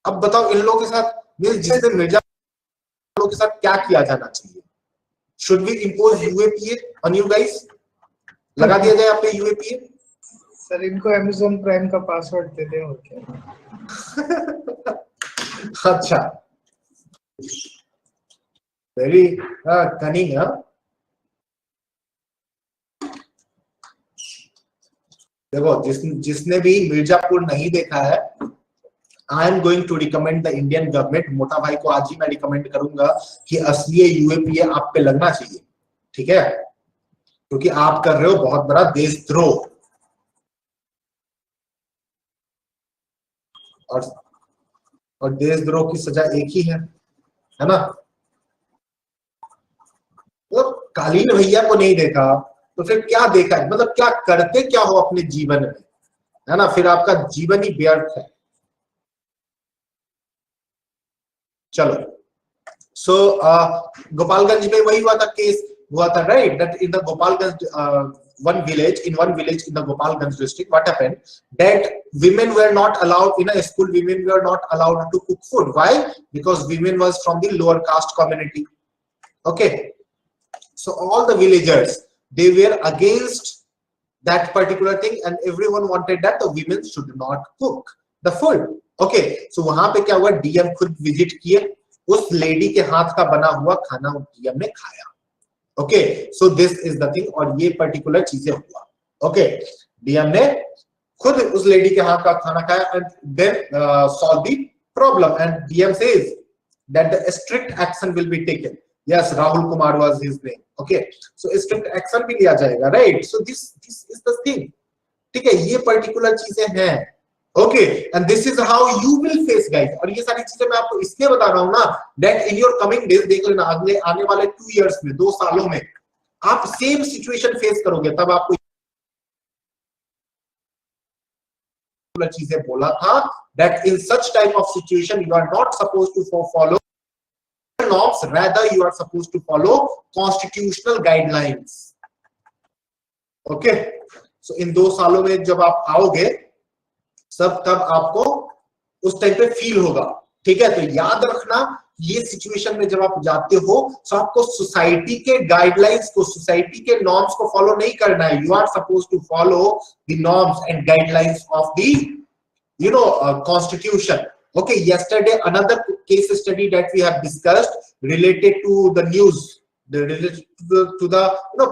अब बताओ इन लोगों के साथ, जिसने मिर्जापुर के साथ क्या किया जाना चाहिए? Should we impose UAPA on you guys? लगा दिया जाए आप पे यूएपीए? सर, इनको अमेज़न प्राइम का पासवर्ड दे दें और क्या. अच्छा, वेरी कनिंग. देखो जिसने भी मिर्जापुर नहीं देखा है, I am going to recommend the Indian government. मोटा भाई को आज ही मैं रिकमेंड करूंगा कि असली यूएपीए आप पे लगना चाहिए. ठीक है, क्योंकि आप कर रहे हो बहुत बड़ा देशद्रोह. और देशद्रोह की सजा एक ही है ना? तो कालीन भैया को नहीं देखा तो फिर क्या देखा है, मतलब क्या करते क्या हो अपने जीवन में, है ना? फिर आपका जीवन ही व्यर्थ है. चलो, सो गोपालगंज में वही हुआ था, केस हुआ था, right, that in the Gopalganj one village in the Gopalganj district, what happened, that women were not allowed in a school, women were not allowed to cook food. Why? Because women was from the lower caste community. Okay, so all the villagers, they were against that particular thing, and everyone wanted that the women should not cook the food. Okay, so वहां पे क्या हुआ, DM खुद visit किए, उस lady के हाथ का बना हुआ खाना डीएम ने खाया. Okay, so this is the thing, और ये पर्टिकुलर चीजें हुआ. ओके, डीएम ने खुद उस लेडी के हाथ का खाना खाया and then solve the problem, and DM says that the strict action will be taken. Yes, Rahul Kumar was his name. Okay, so strict action भी लिया जाएगा, right? So this is the thing. ठीक है, ये particular चीजें हैं. Okay, and this is how you will face guys. और ये सारी चीजें मैं आपको इसलिए बता रहा हूं ना, that in your coming days, देख लेना अगले आने वाले 2 इयर्स में, 2 सालों में आप सेम सिचुएशन फेस करोगे, तब आपको चीजें बोला था that in such type of situation you are not supposed to follow norms, rather you are supposed to follow constitutional guidelines. Okay, so in 2 सालों में जब आप आओगे सब, तब आपको उस टाइम पे फील होगा. ठीक है, तो याद रखना, ये सिचुएशन में जब आप जाते हो तो आपको सोसाइटी के गाइडलाइंस को, सोसाइटी के नॉर्म्स को फॉलो नहीं करना है. You are supposed to follow the norms and guidelines of the constitution. Okay, yesterday another case study that we have discussed related to the news, related to the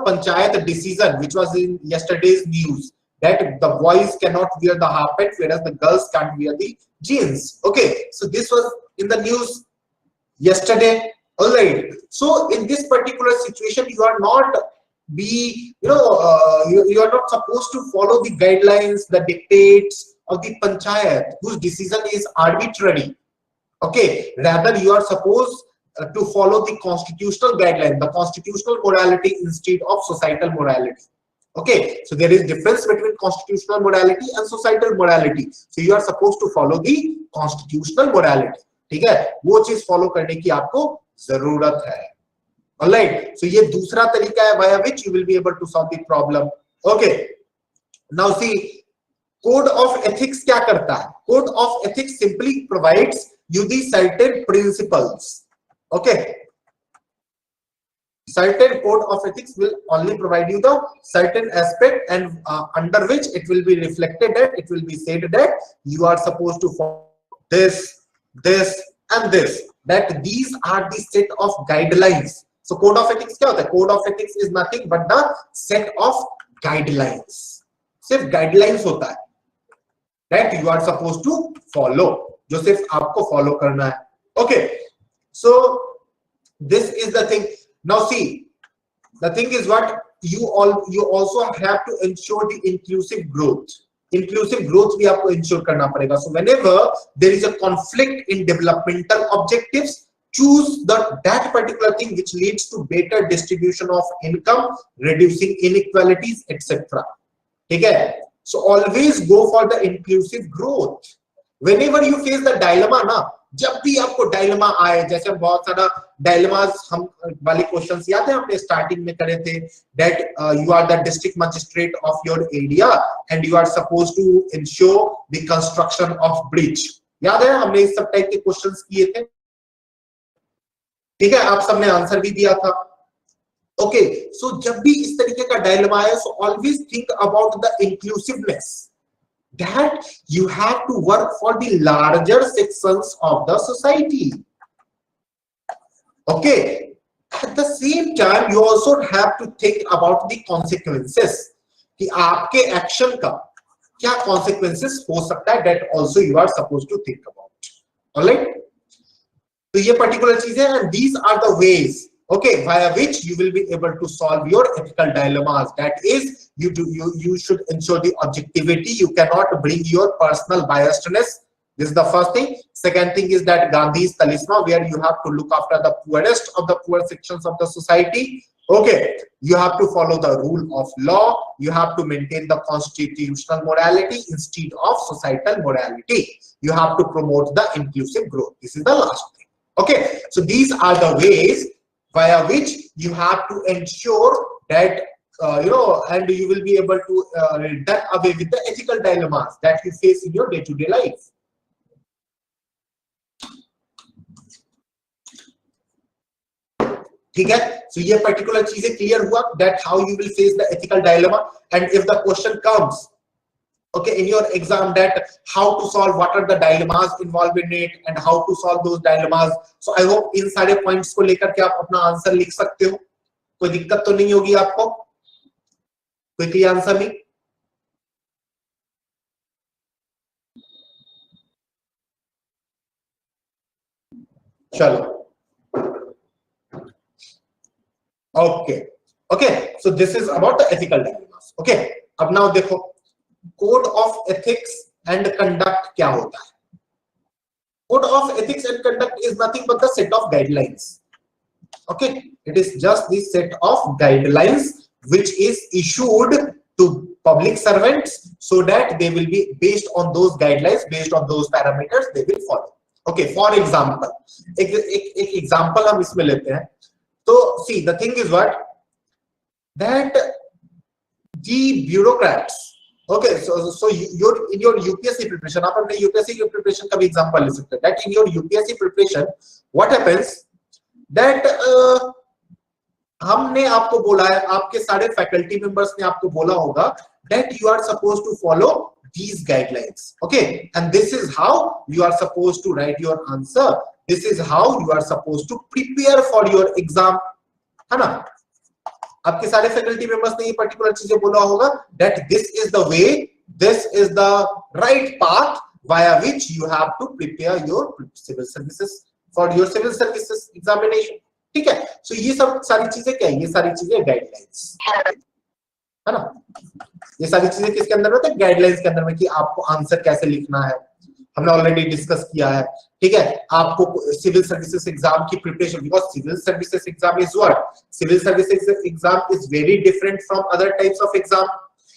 panchayat decision, which was in yesterday's news, that the boys cannot wear the half pant whereas the girls can't wear the jeans. Okay, so this was in the news yesterday. All right, so in this particular situation you are not you are not supposed to follow the guidelines, the dictates of the panchayat whose decision is arbitrary. Okay, rather you are supposed to follow the constitutional guideline, the constitutional morality instead of societal morality. Okay, so there is difference between constitutional morality and societal morality, so you are supposed to follow the constitutional morality. ठीक है, वो चीज follow करने की आपको जरूरत है. Alright, so ये दूसरा तरीका है via which you will be able to solve the problem. Okay, now see, code of ethics क्या करता है? Code of ethics simply provides you the certain principles. Okay, certain code of ethics will only provide you the certain aspect, and under which it will be reflected that it will be said that you are supposed to follow this, this and this, that these are the set of guidelines. So code of ethics क्या होता है? Code of ethics is nothing but the set of guidelines. सिर्फ guidelines होता है that you are supposed to follow, जो सिर्फ आपको follow करना है. Okay, so this is the thing. Now see, the thing is what you also have to ensure the inclusive growth. Inclusive growth भी आपको ensure करना पड़ेगा. So whenever there is a conflict in developmental objectives, choose that particular thing which leads to better distribution of income, reducing inequalities, etc. ठीक है, so always go for the inclusive growth. Whenever you face the dilemma ना, जब भी आपको dilemma आए, जैसे बहुत सारा डायलेमास हम वाले क्वेश्चंस याद है हमने स्टार्टिंग में करे थे, that you are the district magistrate of your area and you are supposed to ensure the construction of bridge. याद है हमने इस सब टाइप के क्वेश्चंस किए थे. ठीक है, आप सबने आंसर भी दिया था. ओके, सो जब भी इस तरीके का डायलेमा है, so always think about the inclusiveness, that you have to work for the larger sections of the society. Okay, at the same time you also have to think about the consequences, कि आपके action का क्या consequences हो सकता है, that also you are supposed to think about. All right, तो ये particular चीज है, and these are the ways, okay, via which you will be able to solve your ethical dilemmas. That is, you should ensure the objectivity. You cannot bring your personal biasness. This is the first thing. Second thing is that Gandhi's talisman, where you have to look after the poorest of the poor sections of the society. Okay, you have to follow the rule of law. You have to maintain the constitutional morality instead of societal morality. You have to promote the inclusive growth. This is the last thing. Okay, so these are the ways via which you have to ensure that and you will be able to done away with the ethical dilemmas that you face in your day-to-day life. ठीक है, सो ये particular चीजें clear हुआ that how you will face the ethical dilemma and if the question comes okay in your exam that how to solve, what are the dilemmas involved in it and how to solve those dilemmas. So I hope इन सारे points को लेकर के आप अपना answer लिख सकते हो, कोई दिक्कत तो नहीं होगी आपको, क्विकली आंसर नहीं. चलो okay so this is about the ethical dilemmas. okay, अब नाउ देखो code of ethics and conduct क्या होता है. Code of ethics and conduct is nothing but the set of guidelines. okay, it is just the set of guidelines which is issued to public servants so that they will be based on those guidelines, based on those parameters they will follow. okay, for example एक example हम इसमें लेते हैं. तो see the thing is what that the bureaucrats. okay, so you're in your UPSC preparation, आप अपने UPSC के preparation का भी example ले सकते हैं. that in your UPSC preparation what happens that हमने आपको बोला है, आपके सारे faculty members ने आपको बोला होगा that you are supposed to follow these guidelines. okay, and this is how you are supposed to write your answer, this is how you are supposed to prepare for your exam, है ना. आपके सारे faculty members ने ये particular चीजें बोला होगा that this is the way, this is the right path via which you have to prepare your civil services for your civil services examination. ठीक है, सो ये सब सारी चीजें क्या है, ये सारी चीजें गाइडलाइंस है ना. ये सारी चीजें किसके अंदर होते हैं, गाइडलाइंस के अंदर में, कि आपको आंसर कैसे लिखना है, हमने ऑलरेडी डिस्कस किया है. ठीक है, आपको सिविल सर्विसेज एग्जाम की preparation, because civil services exam is what, civil services exam is very different from other types of exam.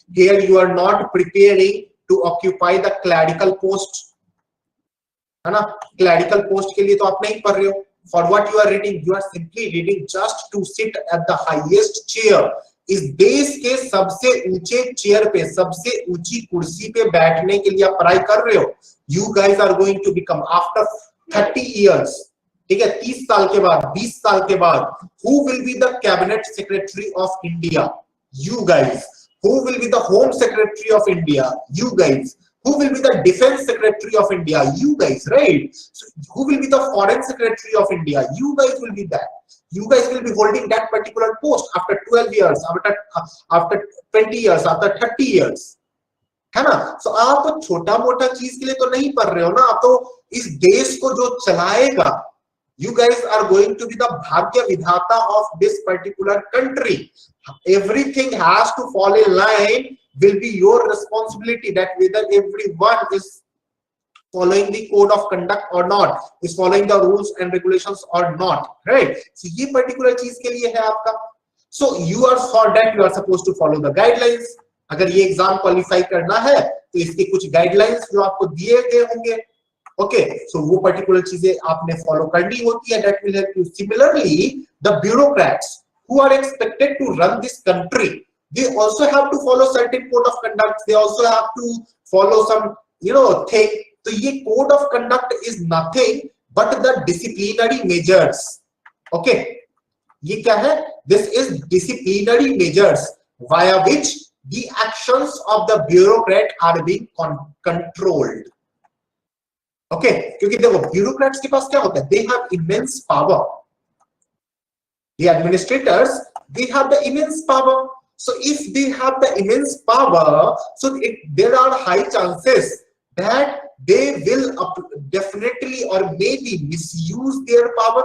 Here you are not preparing to occupy the clerical post, है ना. Clerical post के लिए तो आप नहीं पढ़ रहे हो. For what you are reading, you are simply reading just to sit at the highest chair. इस देश के सबसे ऊंचे चेयर पे, सबसे ऊंची कुर्सी पे बैठने के लिए आप पढ़ाई कर रहे हो. You guys are going to become after 30 years, ठीक है, 30 साल के बाद, 20 साल के बाद, who will be the cabinet secretary of India? You guys. Who will be the home secretary of India? You guys. Who will be the defense secretary of India? You guys, right? So who will be the foreign secretary of India? You guys will be that. You guys will be holding that particular post after 12 years, after 20 years, after 30 years. है ना. सो आप तो छोटा मोटा चीज के लिए तो नहीं पढ़ रहे हो ना, आप तो इस देश को जो चलाएगा, you guys are going to be the भाग्य विधाता of this particular country. Everything has to fall in line, will be your responsibility, that whether everyone is following the code of conduct or not, is following the rules and regulations or not, right? So ये particular चीज के लिए है आपका. So you are for that, you are supposed to follow the guidelines. अगर ये exam qualify करना है तो इसके कुछ गाइडलाइंस जो आपको दिए गए होंगे, ओके, सो वो पर्टिकुलर चीजें आपने फॉलो करनी होती है. That will help you. Similarly the bureaucrats who are expected to run this country, they also have to follow certain code of conduct, they also have to follow some thing. तो ये code of conduct is nothing but the disciplinary measures. Okay, ये क्या है, this is disciplinary measures via which the actions of the bureaucrat are being controlled. okay, क्योंकि देखो bureaucrats के पास क्या होता है, they have immense power. The administrators, they have the immense power. So if they have the immense power, so there are high chances that they will definitely or maybe misuse their power.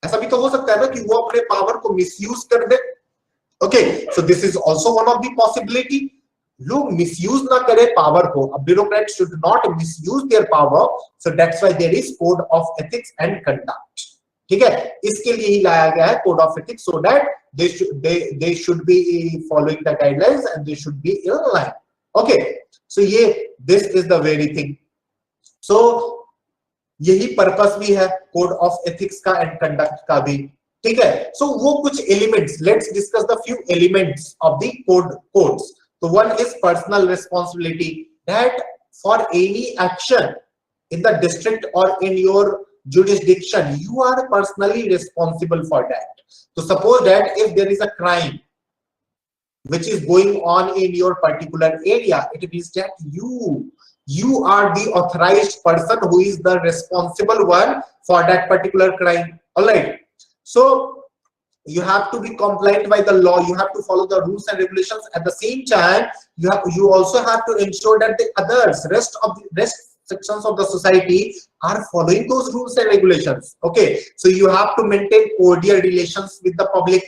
ऐसा भी तो हो सकता है ना कि वो अपने पावर को मिसयूज कर दे. Okay, so this is also one of the possibility. लोग misuse ना करें पावर को. A bureaucrat should not misuse their power. So that's why there is code of ethics and conduct. ठीक है, इसके लिए ही लाया गया है code of ethics, so that they should be following the guidelines and they should be in line. Okay, so ये this is the very thing. So यही purpose भी है code of ethics का and conduct का भी. ठीक है, so वो कुछ elements, let's discuss the few elements of the codes. तो one is personal responsibility, that for any action in the district or in your jurisdiction, you are personally responsible for that. So suppose that if there is a crime which is going on in your particular area, it means that you are the authorized person who is the responsible one for that particular crime. All right, so you have to be compliant by the law, you have to follow the rules and regulations. At the same time, you also have to ensure that the rest sections of the society are following those rules and regulations. Okay, so you have to maintain cordial relations with the public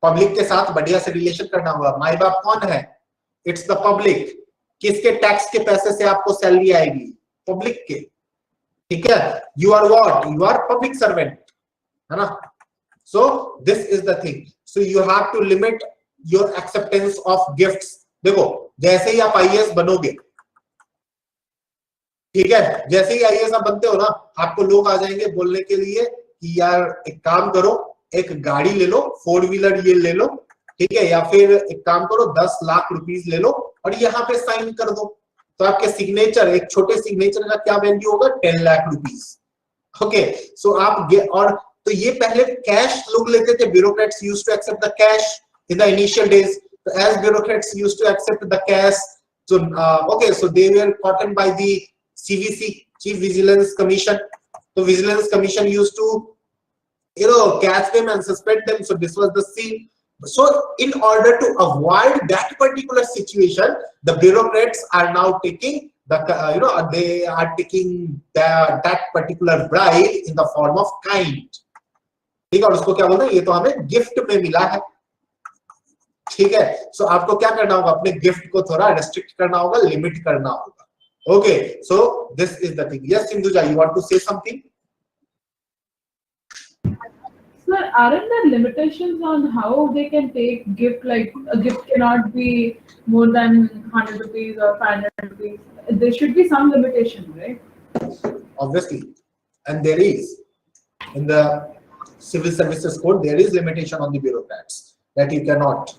के साथ बढ़िया से relation करना होगा. माई बाप कौन है? It's the public. किसके टैक्स के पैसे से आपको सैलरी आएगी? पब्लिक के. ठीक है, you are what? You are public servant, है ना? So this is the thing. So you have to limit your acceptance of gifts. देखो, जैसे ही आप IAS बनोगे, ठीक है, जैसे ही IAS आप बनते हो ना, आपको लोग आ जाएंगे बोलने के लिए कि यार एक काम करो, एक गाड़ी ले लो, 4 व्हीलर ये ले लो, ठीक है, या फिर एक काम करो 10 लाख रुपीस ले लो और यहाँ पे साइन कर दो. तो आपके सिग्नेचर, एक छोटे सिग्नेचर का क्या वैल्यू होगा? 10 लाख रुपीस. ओके, सो आप और तो ये पहले कैश लोग लेते थे. Bureaucrats used to accept the cash in the initial days. So as bureaucrats used to accept the cash, so okay, so they were caught by the CVC, Chief Vigilance Commission. So Vigilance Commission used to, you know, catch them and suspend them. So this was the scene. So in order to avoid that particular situation, the bureaucrats are now taking the they are taking that particular bribe in the form of kind. ठीक है, और उसको क्या बोलते हैं? ये तो हमें गिफ्ट में मिला है. ठीक है, सो आपको क्या करना होगा? अपने गिफ्ट को थोड़ा रेस्ट्रिक्ट करना होगा, लिमिट करना होगा. Okay, so this is the thing. Yes Sindhuja, you want to say something? Sir, aren't there limitations on how they can take gift? Like a gift cannot be more than 100 rupees or 500 rupees. There should be some limitation, right? Obviously, and there is in the Civil Services Code, there is limitation on the bureaucrats that you cannot.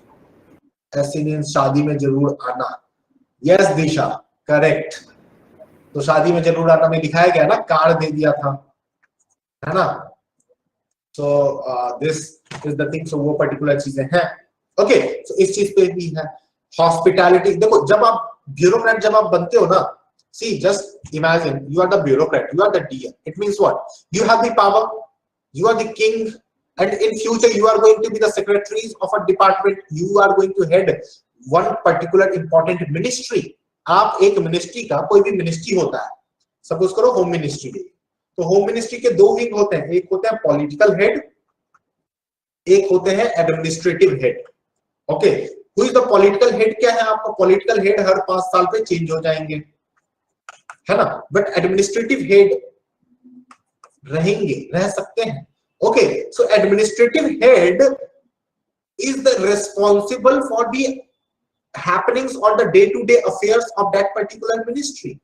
ऐसे नहीं, शादी में जरूर आना. Yes दिशा, correct. तो शादी में जरूर आना में दिखाया गया ना, कार्ड दे दिया था, है ना? So this is the thing. So वो पर्टिकुलर चीजें हैं. ओके, सो इस चीज पे भी है. हॉस्पिटैलिटी, देखो जब आप ब्यूरोक्रेट जब आप बनते हो ना, see just imagine you are the bureaucrat, you are the DM. It means what? You have the power, you are the king, and in future you are going to be the secretaries of a department. You are going to head one particular important ministry. आप एक ministry का, कोई भी ministry होता है, suppose करो home ministry. तो home ministry के 2 विंग होते हैं. एक होते हैं पॉलिटिकल हेड, एक होते हैं administrative head. Okay, who is the political head? क्या है आपका पॉलिटिकल हेड? हर 5 साल पे चेंज हो जाएंगे, है ना? बट एडमिनिस्ट्रेटिव हेड रहेंगे, रह सकते हैं. Okay, so administrative head is the responsible for the happenings or the day-to-day affairs of that particular ministry.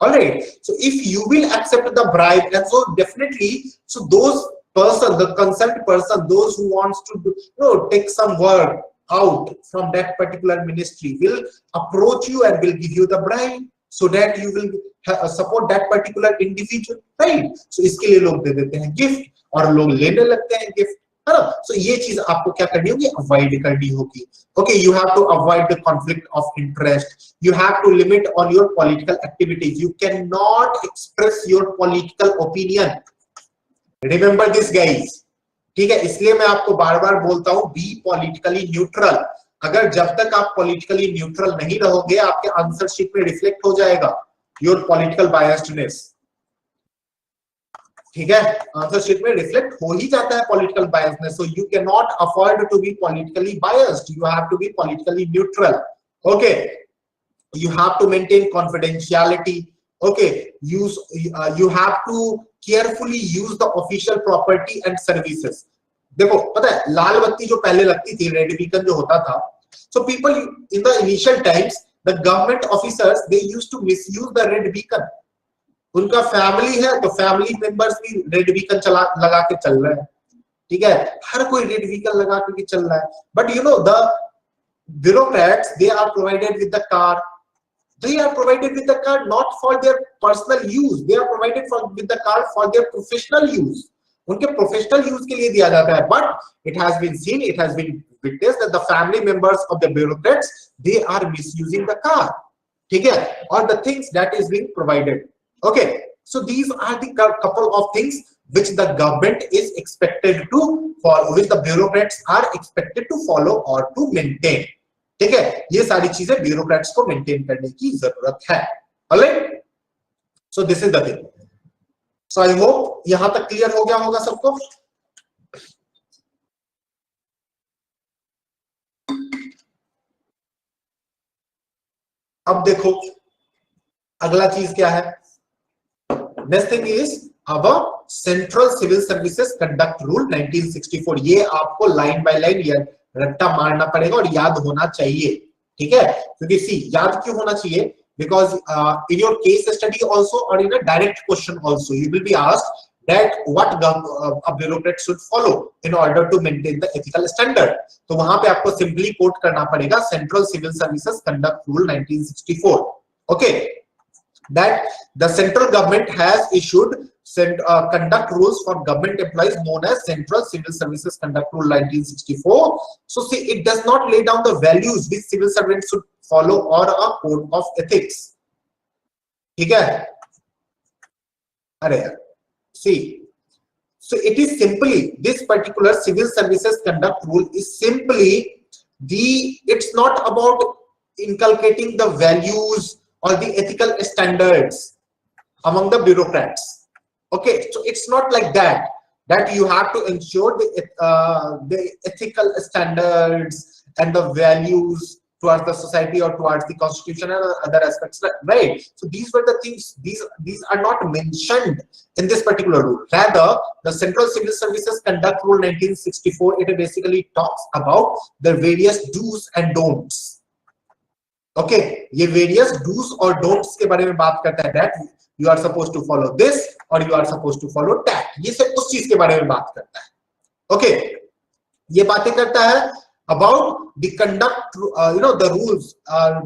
All right, so if you will accept the bribe, and so definitely, so those person, the concerned person, those who wants to do, take some work out from that particular ministry will approach you and will give you the bribe so that you will support that particular individual, right? So इसके लिए लोग दे देते हैं gift और लोग लेने लगते हैं गिफ्ट, है ना? सो ये चीज आपको क्या करनी होगी? अवॉइड करनी होगी. Okay, you have to avoid the conflict of interest. You have to limit on your political activities. You can not express your political opinion. Remember this guys, ठीक है? इसलिए मैं आपको बार बार बोलता हूं, बी पॉलिटिकली न्यूट्रल. अगर जब तक आप पॉलिटिकली न्यूट्रल नहीं रहोगे, आपके आंसर शीट में रिफ्लेक्ट हो जाएगा योर पॉलिटिकल बायस्डनेस. ठीक है, आंसर शीट में रिफ्लेक्ट हो ही जाता है political biasness. So you can not afford to be politically biased. You have to be politically neutral. Okay, you have to maintain confidentiality. Okay, you have to carefully use the official property and services. देखो पता है, लाल बत्ती जो पहले लगती थी, red beacon जो होता था, so people in the initial times, the government officers, they used to misuse the red beacon. उनका फैमिली है तो फैमिली मेंबर्स भी रेड बीकन लगा के चल रहे हैं. ठीक है, हर कोई रेड बीकन लगा के चल रहा है. But you know the bureaucrats, they are provided with the car, They are provided with the car not for their personal use. They are provided with the car for their professional use. उनके professional use के लिए दिया जाता है. But it has been seen, it has been witnessed that the family members of the bureaucrats they are misusing the car. ठीक है, और the things that is being provided. Okay, so these are the couple of things which the government is expected to follow, which the bureaucrats are expected to follow or to maintain. ठीक है, ये सारी चीजें bureaucrats को maintain करने की जरूरत है. Alright, so this is the thing. So I hope यहां तक क्लियर हो गया होगा सबको. अब देखो अगला चीज क्या है. नेक्स्ट थिंग इज अब central civil services conduct rule 1964. ये आपको लाइन बाय लाइन रट्टा मारना पड़ेगा और याद होना चाहिए. ठीक है, क्योंकि सी याद क्यों होना चाहिए, because in your case study also और in a direct question also you will be asked that what a bureaucrat should follow in order to maintain the ethical standard. तो वहां पे आपको सिंपली कोट करना पड़ेगा central civil services conduct rule 1964. Okay, that the central government has issued conduct rules for government employees known as Central Civil Services Conduct Rule 1964. So see, it does not lay down the values which civil servants should follow or a code of ethics. ठीक है, अरे यार see, so it is simply this particular civil services conduct rule is simply it's not about inculcating the values or the ethical standards among the bureaucrats. Okay, so it's not like that you have to ensure the ethical standards and the values towards the society or towards the constitution and other aspects, right? So these were the things, these are not mentioned in this particular rule. Rather, the Central Civil Services Conduct Rule 1964, it basically talks about the various do's and don'ts. Okay, ये various do's or don'ts के बारे में बात करता है, that you are supposed to follow this or you are supposed to follow that. ये सब उस चीज के बारे में बात करता है. Okay, ये बातें करता है about the conduct, the rules,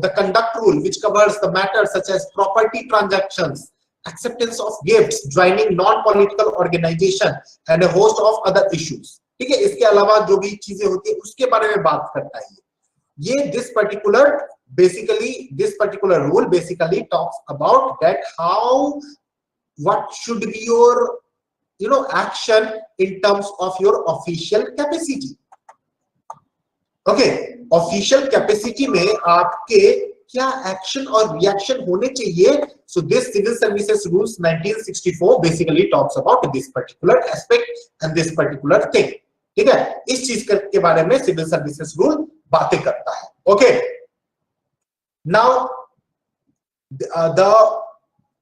the conduct rule which covers the matters such as property transactions, acceptance of gifts, joining non-political organization and a host of other issues. ठीक है, इसके अलावा जो भी चीजें होती है उसके बारे में बात करता है. ये this particular rule basically talks about that how what should be your action in terms of your official capacity. Okay, official capacity में आपके क्या एक्शन और रिएक्शन होने चाहिए. So this civil services rules 1964 basically talks about this particular aspect and this particular thing. ठीक है, इस चीज के बारे में सिविल सर्विसेज रूल बातें करता है. ओके, नाउ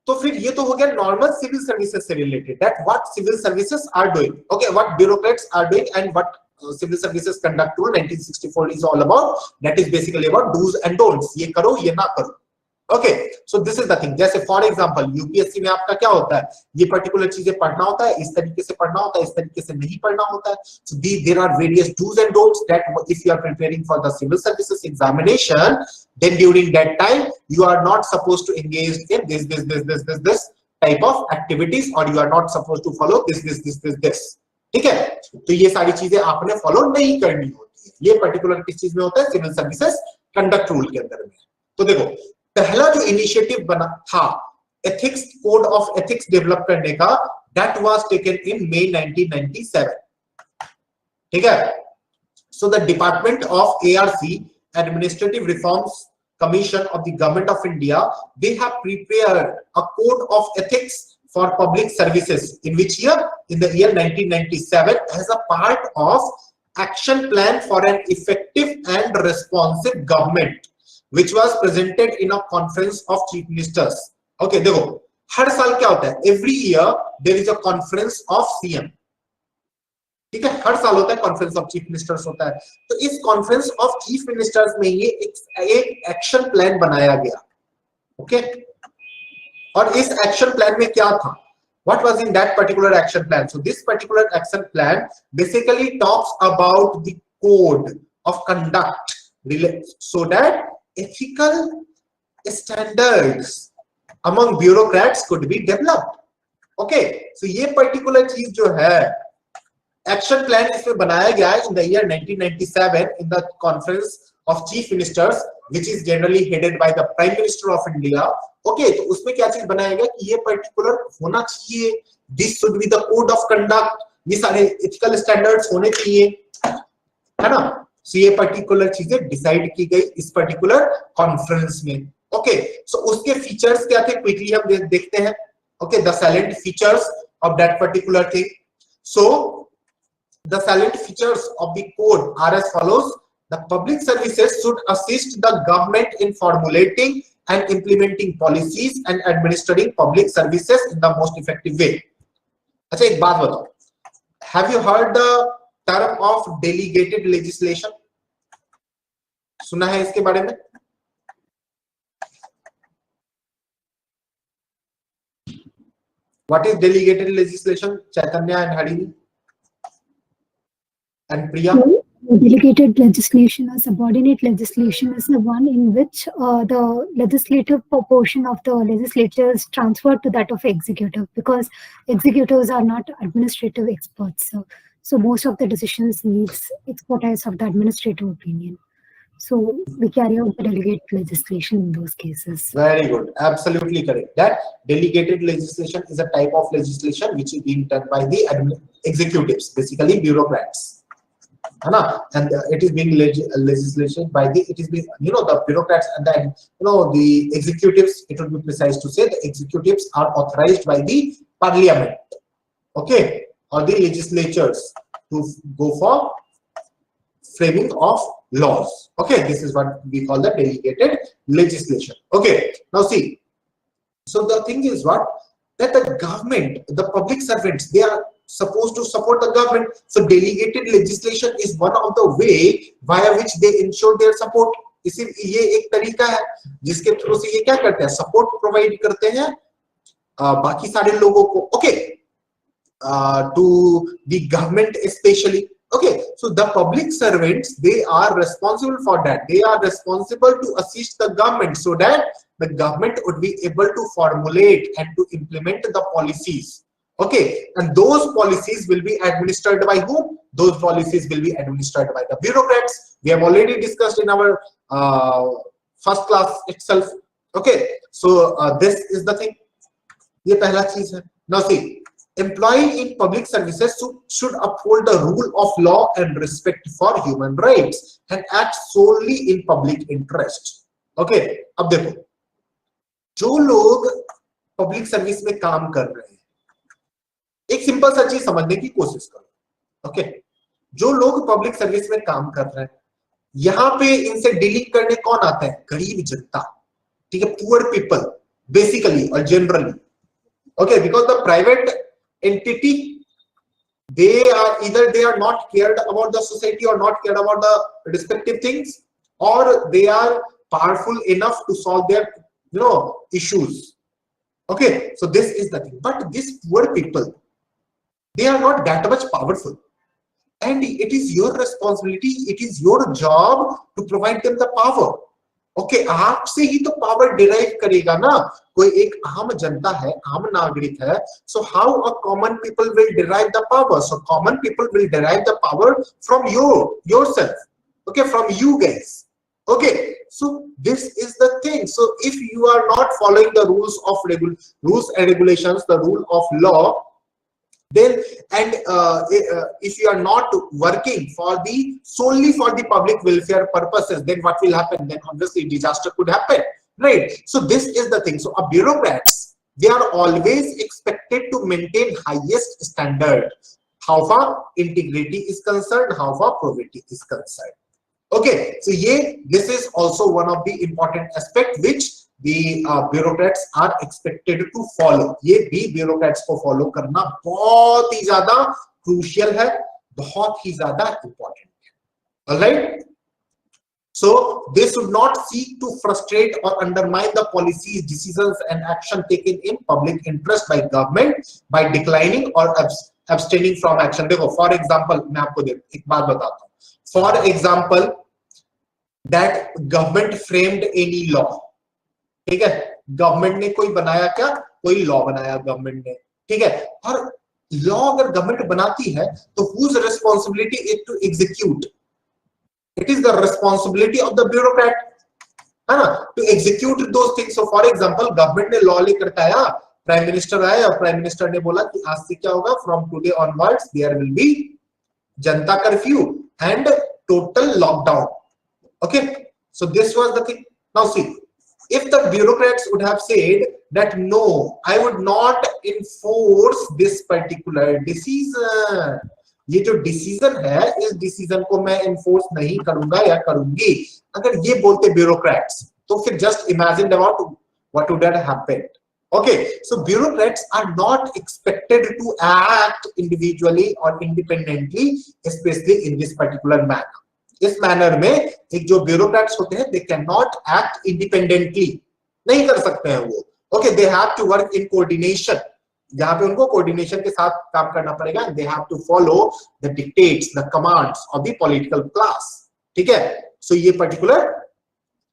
तो फिर ये तो हो गया नॉर्मल सिविल सर्विसेज से related, that what civil services are doing. Okay, what bureaucrats are doing and what Civil Services Conduct Rule 1964 is all about. That is basically about do's and don'ts. ये करो ये ना करो. Okay, so this is the thing. जैसे for example UPSC में आपका क्या होता है, ये पर्टिकुलर चीजें पढ़ना होता है, इस तरीके से पढ़ना होता है, इस तरीके से नहीं पढ़ना होता है. So there are various do's and don'ts that if you are preparing for the civil services examination, then during that time you are not supposed to engage in this type of activities, or you are not supposed to follow this. ठीक है, तो ये सारी चीजें आपने follow नहीं करनी होती है. ये पर्टिकुलर किस चीज में होता है, सिविल सर्विसेज कंडक्ट रूल के अंदर में. तो देखो पहला जो इनिशिएटिव बना था ethics, code of ethics develop करने का, that was taken in May 1997. ठीक है, so the department of ARC, administrative reforms commission of the government of India, they have prepared a code of ethics for public services in which year, in the year 1997, as a part of action plan for an effective and responsive government, which was presented in a conference of chief ministers. Okay, देखो हर साल क्या होता है, every year there is a conference of CM. ठीक है, हर साल होता है कॉन्फ्रेंस ऑफ चीफ मिनिस्टर्स होता है. तो इस कॉन्फ्रेंस ऑफ चीफ मिनिस्टर्स में ये एक एक्शन प्लान बनाया गया. ओके, और इस एक्शन प्लान में क्या था, what was in that particular action plan? So this particular action plan basically talks about the code of conduct so that ethical standards among bureaucrats could be developed. Okay, so ये particular चीज जो है action plan इसमें बनाया गया है in the year 1997 in the conference of chief ministers which is generally headed by the prime minister of India. Okay, तो उसमें क्या चीज बनाया गया कि ये particular होना चाहिए, this should be the code of conduct, ये सारे ethical standards होने चाहिए, है ना? So ये particular चीजें decide की गई इस particular conference में. Okay, so उसके features क्या थे quickly हम देखते हैं. Okay, the salient features of that particular thing. So the salient features of the code are as follows. The public services should assist the government in formulating and implementing policies and administering public services in the most effective way. अच्छा एक बात बताओ. Have you heard the term of delegated legislation? सुना है इसके बारे में? What is delegated legislation? Chaitanya and Harini and Priya. Delegated legislation or subordinate legislation is the one in which the legislative portion of the legislature is transferred to that of executive, because executives are not administrative experts. So most of the decisions needs expertise of the administrative opinion. So we carry out the delegated legislation in those cases. Very good, absolutely correct. That delegated legislation is a type of legislation which is being done by the executives, basically bureaucrats. And it is being legislation by the, it is being, the bureaucrats and then the executives, it would be precise to say the executives are authorized by the parliament, okay, or the legislatures to go for framing of laws. Okay, this is what we call the delegated legislation. Okay, now see, so the thing is what, that the government, the public servants, they are supposed to support the government. So delegated legislation is one of the way via which they ensure their support. इसी ये एक तरीका है जिसके through से ये क्या करते हैं, सपोर्ट प्रोवाइड करते हैं बाकी सारे लोगों को. Okay, to the government especially. Okay, so the public servants, they are responsible for that. They are responsible to assist the government so that the government would be able to formulate and to implement the policies. Okay, and those policies will be administered by whom? Those policies will be administered by the bureaucrats. We have already discussed in our first class itself. Okay, so this is the thing. ये पहला चीज है. Now see, employee in public services should uphold the rule of law and respect for human rights and act solely in public interest. Okay, अब देखो, जो लोग public service में काम कर रहे हैं, एक सिंपल सा चीज समझने की कोशिश करो. ओके, जो लोग पब्लिक सर्विस में काम कर रहे हैं, यहाँ पे इनसे डीलिंग करने कौन आता है? गरीब जनता, ठीक है, पुअर पीपल बेसिकली और generally. Okay, because the private entity, they are either they are not cared about the society or not cared about the respective things, or they are powerful enough to solve their issues. Okay, so this is the thing. But these poor people, they are not that much powerful, and it is your responsibility, it is your job to provide them the power. Okay, आपसे ही तो power derive करेगा ना. कोई एक आम जनता है, आम नागरिक है. So how a common people will derive the power? So common people will derive the power from yourself. Okay, from you guys. Okay, so this is the thing. So if you are not following the rules and regulations, the rule of law, then and if you are not working solely for the public welfare purposes, then what will happen? Then obviously disaster could happen, right? So this is the thing. So bureaucrats, they are always expected to maintain highest standard, how far integrity is concerned, how far probity is concerned. Okay, so this is also one of the important aspect which the bureaucrats are expected to follow. ये भी bureaucrats को follow करना बहुत ही ज़्यादा crucial है, बहुत ही ज़्यादा important है. Alright? So they should not seek to frustrate or undermine the policies, decisions, and action taken in public interest by government by declining or abstaining from action. देखो, for example, मैं आपको एक बात बताता हूँ. For example, that government framed any law. ठीक है, government ने कोई बनाया क्या, कोई लॉ बनाया गवर्नमेंट ने, ठीक है, और लॉ अगर गवर्नमेंट बनाती है तो whose responsibility is to execute, it is the responsibility of the bureaucrat, है ना, to execute those things. So for example government ने लॉ लेकर आया, प्राइम मिनिस्टर आया और प्राइम मिनिस्टर ने बोला कि आज से क्या होगा, from today onwards there will be Janata curfew and total lockdown. Okay, so this was the thing. Now see, if the bureaucrats would have said that no, I would not enforce this particular decision, ये जो decision है इस decision को मैं enforce नहीं करूंगा या करूंगी, अगर ये बोलते ब्यूरोक्रेट्स, तो फिर just imagine about what would have happened. Okay, so bureaucrats are not expected to act individually or independently, especially in this particular manner. इस मैनर में एक जो ब्यूरोक्रेट्स होते हैं, they can not act independently, नहीं कर सकते हैं वो। Okay, they have to work in coordination, जहां पे उनको कोऑर्डिनेशन के साथ काम करना पड़ेगा। They have to follow the dictates, the commands of the political class, ठीक है। सो ये पर्टिकुलर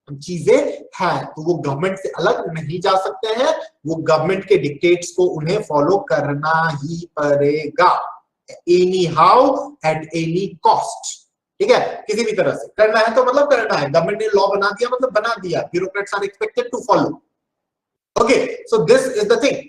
चीजें हैं, तो वो गवर्नमेंट से अलग नहीं जा सकते हैं, वो गवर्नमेंट के डिक्टेट्स को उन्हें फॉलो करना ही पड़ेगा, any how, at any cost, ठीक है, किसी भी तरह से करना है तो मतलब करना है। गवर्नमेंट ने लॉ बना दिया मतलब बना दिया, bureaucrats are expected to follow. Okay, so this is the thing.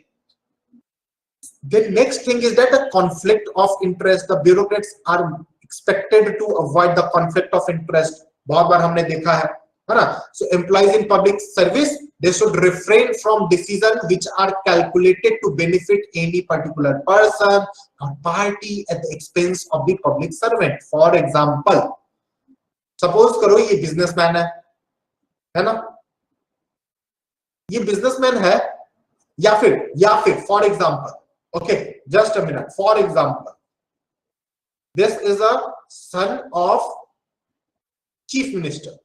The next thing is that the conflict of interest, the bureaucrats are expected to avoid the conflict of interest। बहुत बार हमने देखा है ना। So employees in public service, they should refrain from decisions which are calculated to benefit any particular person or party at the expense of the public servant। For example, suppose करो ये businessman है ना, ये businessman है, या फिर for example, okay just a minute, for example this is a son of chief minister,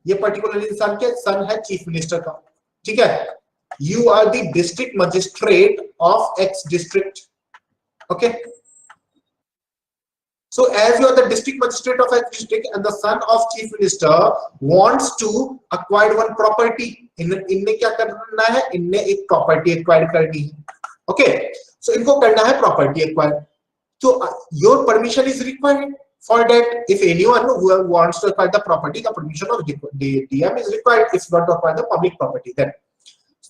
ये particular इंसान के सन है चीफ मिनिस्टर का, ठीक है। You are the district magistrate of X district, okay. So as you are the district magistrate of a district and the son of chief minister wants to acquire one property, इनने क्या करना है, इनने एक property acquire करनी है, okay. सो इनको करना है property acquire, so your permission is required for that। If anyone who wants to acquire the property, the permission of the DM is required। If not to acquire the public property, then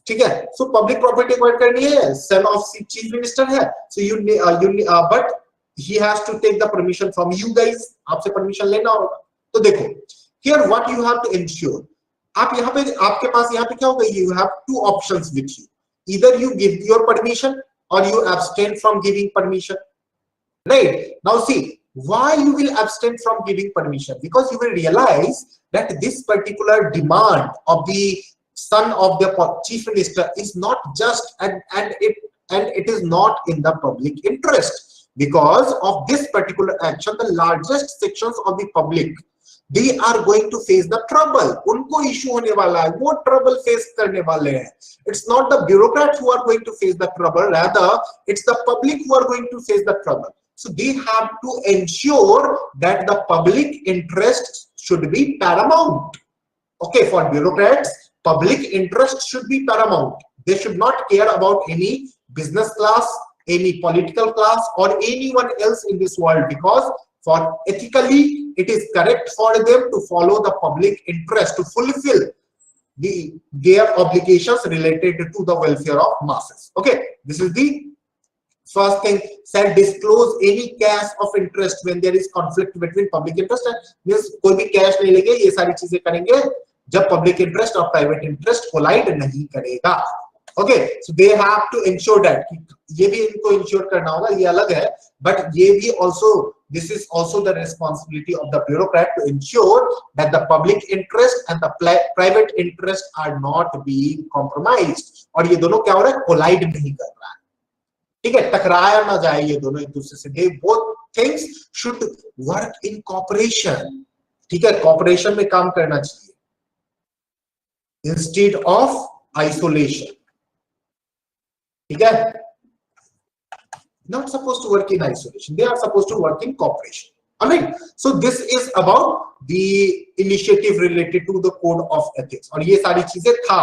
ठीक है। so public property acquire करनी है, son of chief minister है, so but he has to take the permission from you guys, आपसे permission लेना होगा। तो देखो here what you have to ensure, आप यहाँ पे आपके पास यहाँ पे क्या होगा, you have two options with you, either you give your permission or you abstain from giving permission, right? Now see why you will abstain from giving permission, because you will realize that this particular demand of the son of the chief minister is not just and it is not in the public interest। Because of this particular action, the largest sections of the public, they are going to face the trouble, उनको issue होने वाला है, वो trouble face करने वाले हैं। It's not the bureaucrats who are going to face the trouble, rather it's the public who are going to face the trouble। So they have to ensure that the public interest should be paramount। Okay, for bureaucrats, public interest should be paramount। They should not care about any business class, any political class or anyone else in this world, because for ethically it is correct for them to follow the public interest, to fulfill their obligations related to the welfare of masses। Okay, this is the first thing। Shall disclose any cash of interest when there is conflict between public interest and means कोई भी cash नहीं लेंगे, ये सारी चीजें करेंगे जब public interest और प्राइवेट इंटरेस्ट कोलाइड नहीं करेगा। Okay, so they have to ensure that, ये भी इनको इंश्योर करना होगा, ये अलग है, बट ये भी also this is also the responsibility of the bureaucrat to ensure that the public interest and the private interest are not being compromised, और ये दोनों क्या हो रहा है, कोलाइड नहीं कर रहा है, ठीक है, टकराया ना जाए ये दोनों एक दूसरे से। They both things should work in cooperation, ठीक है, कॉपरेशन में काम करना चाहिए इंस्टेड ऑफ आइसोलेशन, ठीक है। Not supposed to work in isolation, they are supposed to work in cooperation। All right, so this is about the initiative related to the code of ethics। और ये सारी चीजें था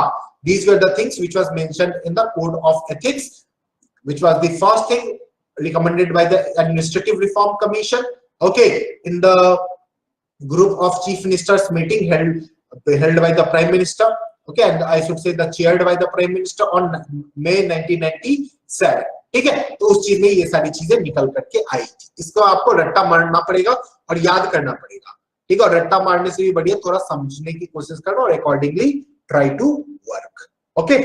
These were the things which was mentioned in the code of ethics, which was the first thing recommended by the Administrative Reform Commission. Okay, in the group of chief ministers meeting held by the Prime Minister. Okay, and I should say the chaired by the Prime Minister on May 1997. ठीक है, तो उस चीज में ये सारी चीजें निकल करके आई थी. इसको आपको रट्टा मारना पड़ेगा और याद करना पड़ेगा. ठीक है, और रट्टा मारने से भी बढ़िया थोड़ा समझने की कोशिश करो और accordingly try to work. Okay,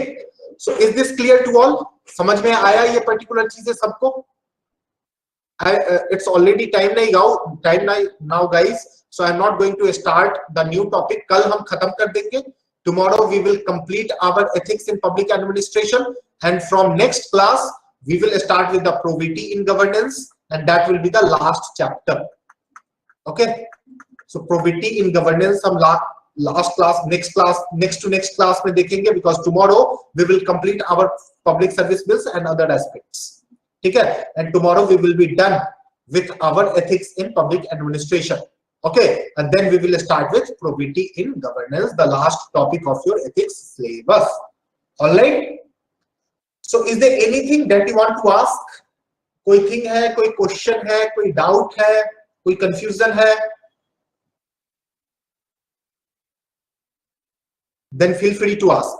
so is this clear to all? समझ में आया ये पर्टिकुलर चीजें सबको? It's already time now guys, so I'm not going to start the new topic. कल हम खत्म कर देंगे. Tomorrow we will complete our ethics in public administration, and from next class we will start with the probity in governance, and that will be the last chapter. Okay, so probity in governance हम last class, next to next class में देखेंगे, because tomorrow we will complete our public service bills and other aspects. ठीक है, and tomorrow we will be done with our ethics in public administration. Okay, and then we will start with probity in governance, the last topic of your ethics syllabus. All right, so is there anything that you want to ask? कोई thing है, कोई question है, कोई doubt है, कोई confusion है? Then feel free to ask.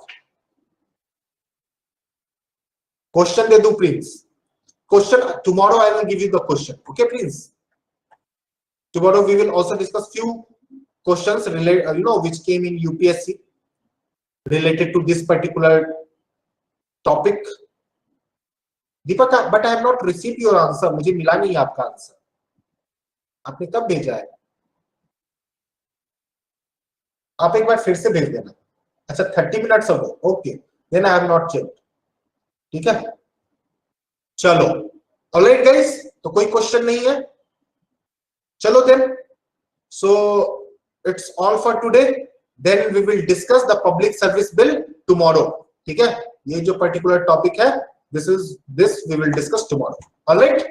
Question दे दो please. Question tomorrow I will give you the question. Okay, please. Tomorrow we will also discuss few questions related, which came in UPSC related to this particular topic. Deepak, but I have not received your answer. मुझे मिला नहीं आपका answer. आपने कब भेजा है? आप एक बार फिर से भेज देना. अच्छा, 30 minutes ago. Okay, then I have not checked. ठीक है, चलो. Alright guys, तो कोई क्वेश्चन नहीं है. चलो then, so it's all for today. Then we will discuss the public service bill tomorrow. ठीक है, ये जो particular topic है, this we will discuss tomorrow. All right,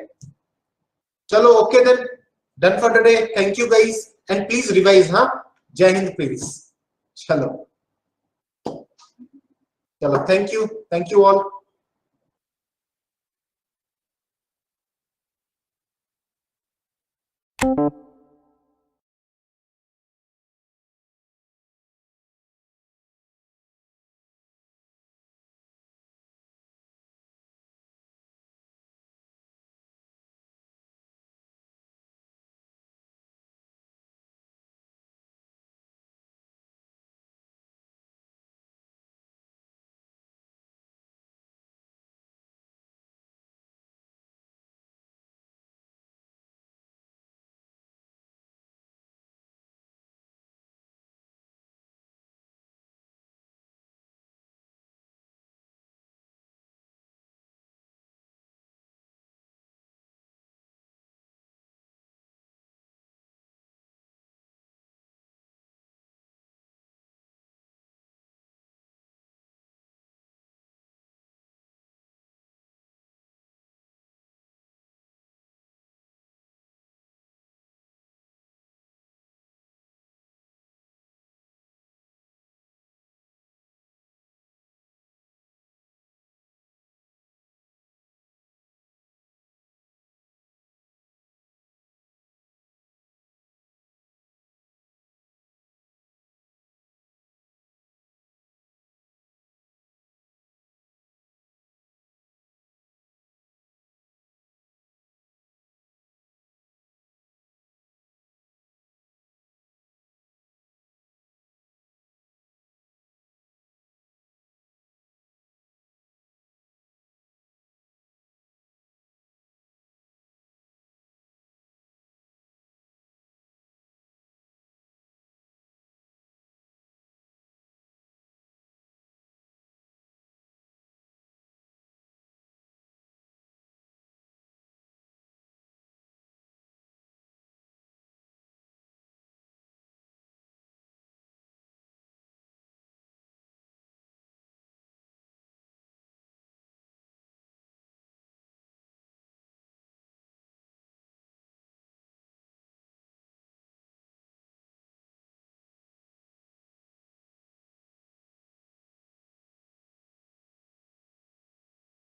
चलो. Okay then, done for the day. Thank you guys, and please revise. हाँ, जय Hind please. चलो, thank you all.